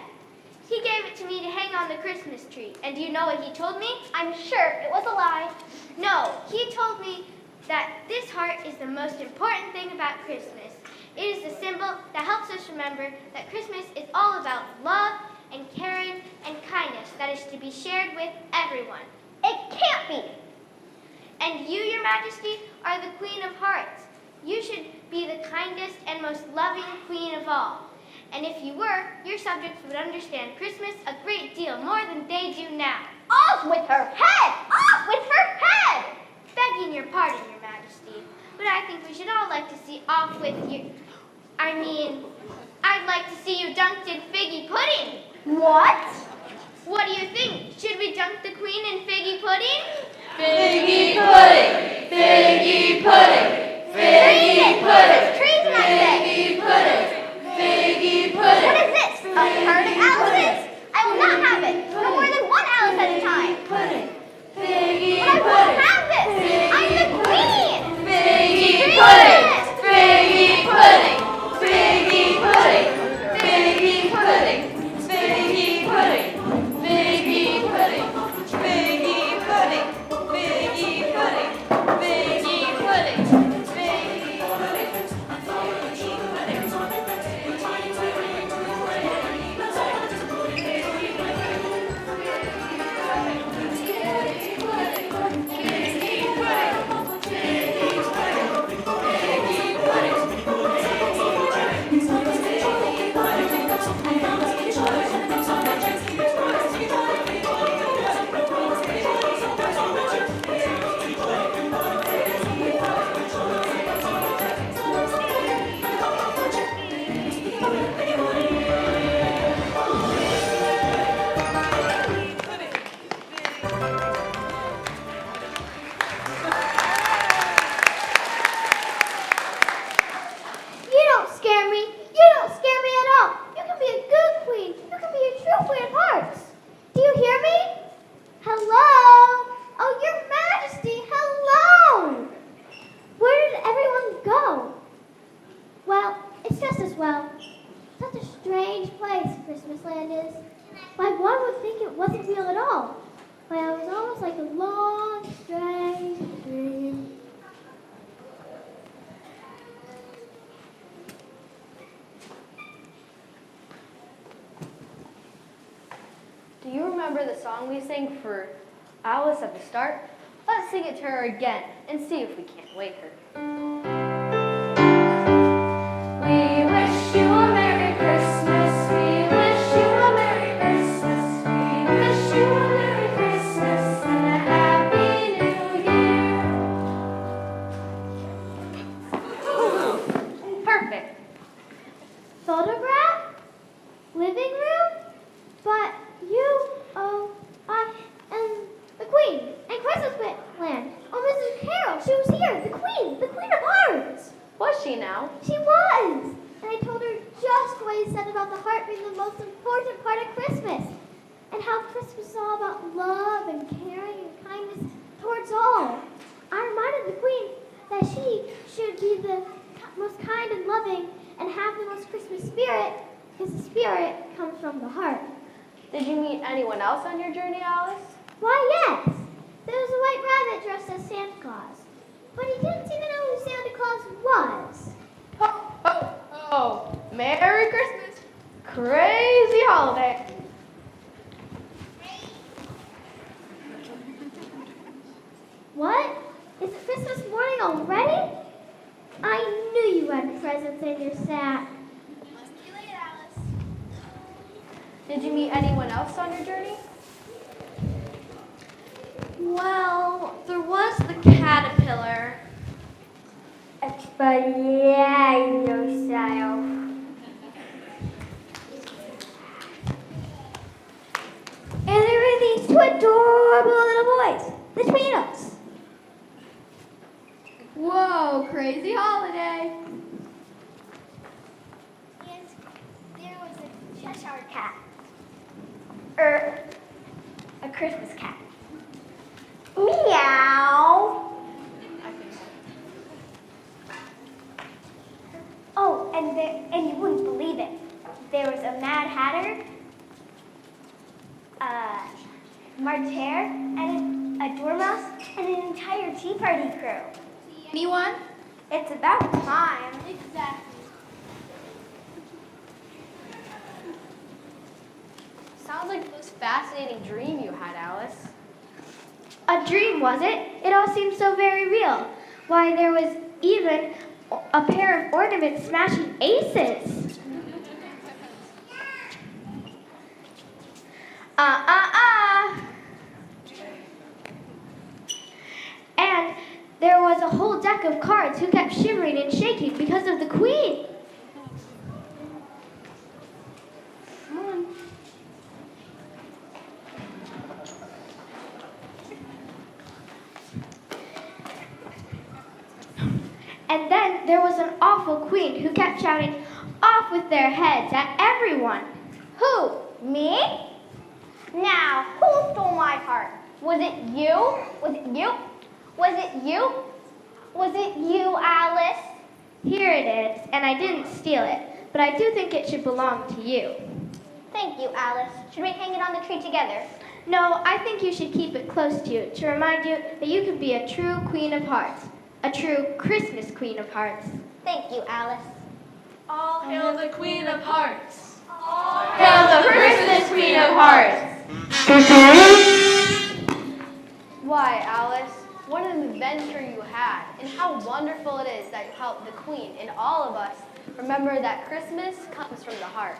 He gave it to me to hang on the Christmas tree. And do you know what he told me? I'm sure it was a lie. No, he told me that this heart is the most important thing about Christmas. It is the symbol that helps us remember that Christmas is all about love and caring and kindness that is to be shared with everyone. It can't be. And you, Your Majesty, are the Queen of Hearts. You should be the kindest and most loving queen of all. And if you were, your subjects would understand Christmas a great deal more than they do now. Off with her head! Off with her head! Begging your pardon, Your Majesty, but I think we should all like to see off with you. I'd like to see you dunked in figgy pudding. What? What do you think? Should we dunk the queen in figgy pudding? Figgy pudding! Figgy pudding! Figgy pudding! Trees, I say. Figgy pudding! Figgy pudding! What is this? A herd of Alices? I will not have it. No more than one Alice at a time. Pudding! Figgy But I pudding! won't have this. I'm the queen. Figgy pudding! Figgy pudding! Figgy pudding! Figgy pudding! Figgy pudding! Figgy pudding! Figgy pudding! Figgy pudding! Christmas land is? Why, one would think it wasn't real at all. Why, it was almost like a long, strange dream. Do you remember the song we sang for Alice at the start? Let's sing it to her again and see if we can't wake her. We wish you a Merry Christmas. We wish you a Merry Christmas. We wish you a Merry Christmas and a Happy New Year. Perfect. Photograph? Living room? But you, I, and the Queen, and Christmas land. Oh, Mrs. Carroll, she was here, the Queen of Hearts. Was she now? She was. And I told her just what he said about the heart being the most important part of Christmas. And how Christmas is all about love and caring and kindness towards all. I reminded the Queen that she should be the most kind and loving and have the most Christmas spirit, because the spirit comes from the heart. Did you meet anyone else on your journey, Alice? Why, yes. There was a white rabbit dressed as Santa Claus. But he didn't seem to know who Santa Claus was. Ho, ho, ho. Merry Christmas. Crazy holiday. What? Is it Christmas morning already? I knew you had presents in your sack. Must be late, Alice. Did you meet anyone else on your journey? Well, there was the caterpillar. And there were these two adorable little boys, the Tweedles. Whoa, crazy holiday. And there was a Cheshire cat. A Christmas cat. Meow. Oh, and you wouldn't believe it. There was a Mad Hatter, March Hare, and a Dormouse, and an entire Tea Party crew. Anyone? It's about time. Exactly. Sounds like the most fascinating dream you had, Alice. A dream, was it? It all seemed so very real. Why, there was even a pair of ornaments smashing aces. And there was a whole deck of cards who kept shivering and shaking because of the Queen. Come on. And then there was an awful Queen who kept shouting, "Off with their heads," at everyone. Who? Me? Now, who stole my heart? Was it you? Was it you? Was it you? Was it you, Alice? Here it is, and I didn't steal it, but I do think it should belong to you. Thank you, Alice. Should we hang it on the tree together? No, I think you should keep it close to you to remind you that you can be a true Queen of Hearts, a true Christmas Queen of Hearts. Thank you, Alice. All hail the Queen of Hearts. Hail the Christmas Queen of Hearts! Why, Alice, what an adventure you had, and how wonderful it is that you helped the Queen and all of us remember that Christmas comes from the heart.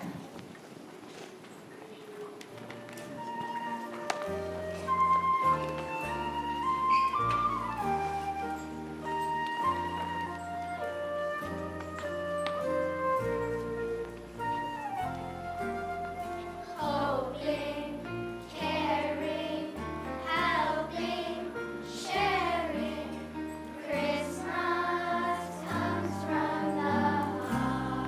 Hoping, caring, helping, sharing, Christmas comes from the heart.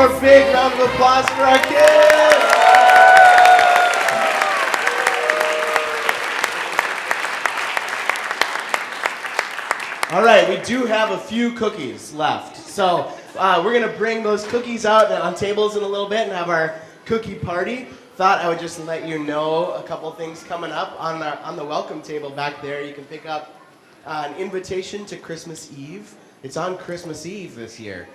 more big round of applause for our kids. All right, we do have a few cookies left. So we're going to bring those cookies out on tables in a little bit and have our cookie party. Thought I would just let you know a couple things coming up on the welcome table back there. You can pick up an invitation to Christmas Eve. It's on Christmas Eve this year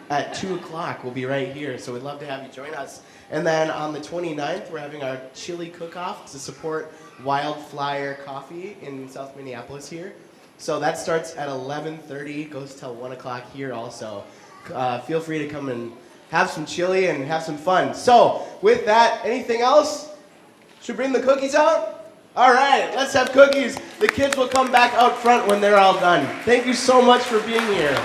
at 2 o'clock. We'll be right here, so we'd love to have you join us. And then on the 29th, we're having our chili cook-off to support Wildflower Coffee in South Minneapolis here. So that starts at 11:30, goes till 1 o'clock here also. Feel free to come and have some chili and have some fun. So with that, anything else? Should we bring the cookies out? All right, let's have cookies. The kids will come back out front when they're all done. Thank you so much for being here.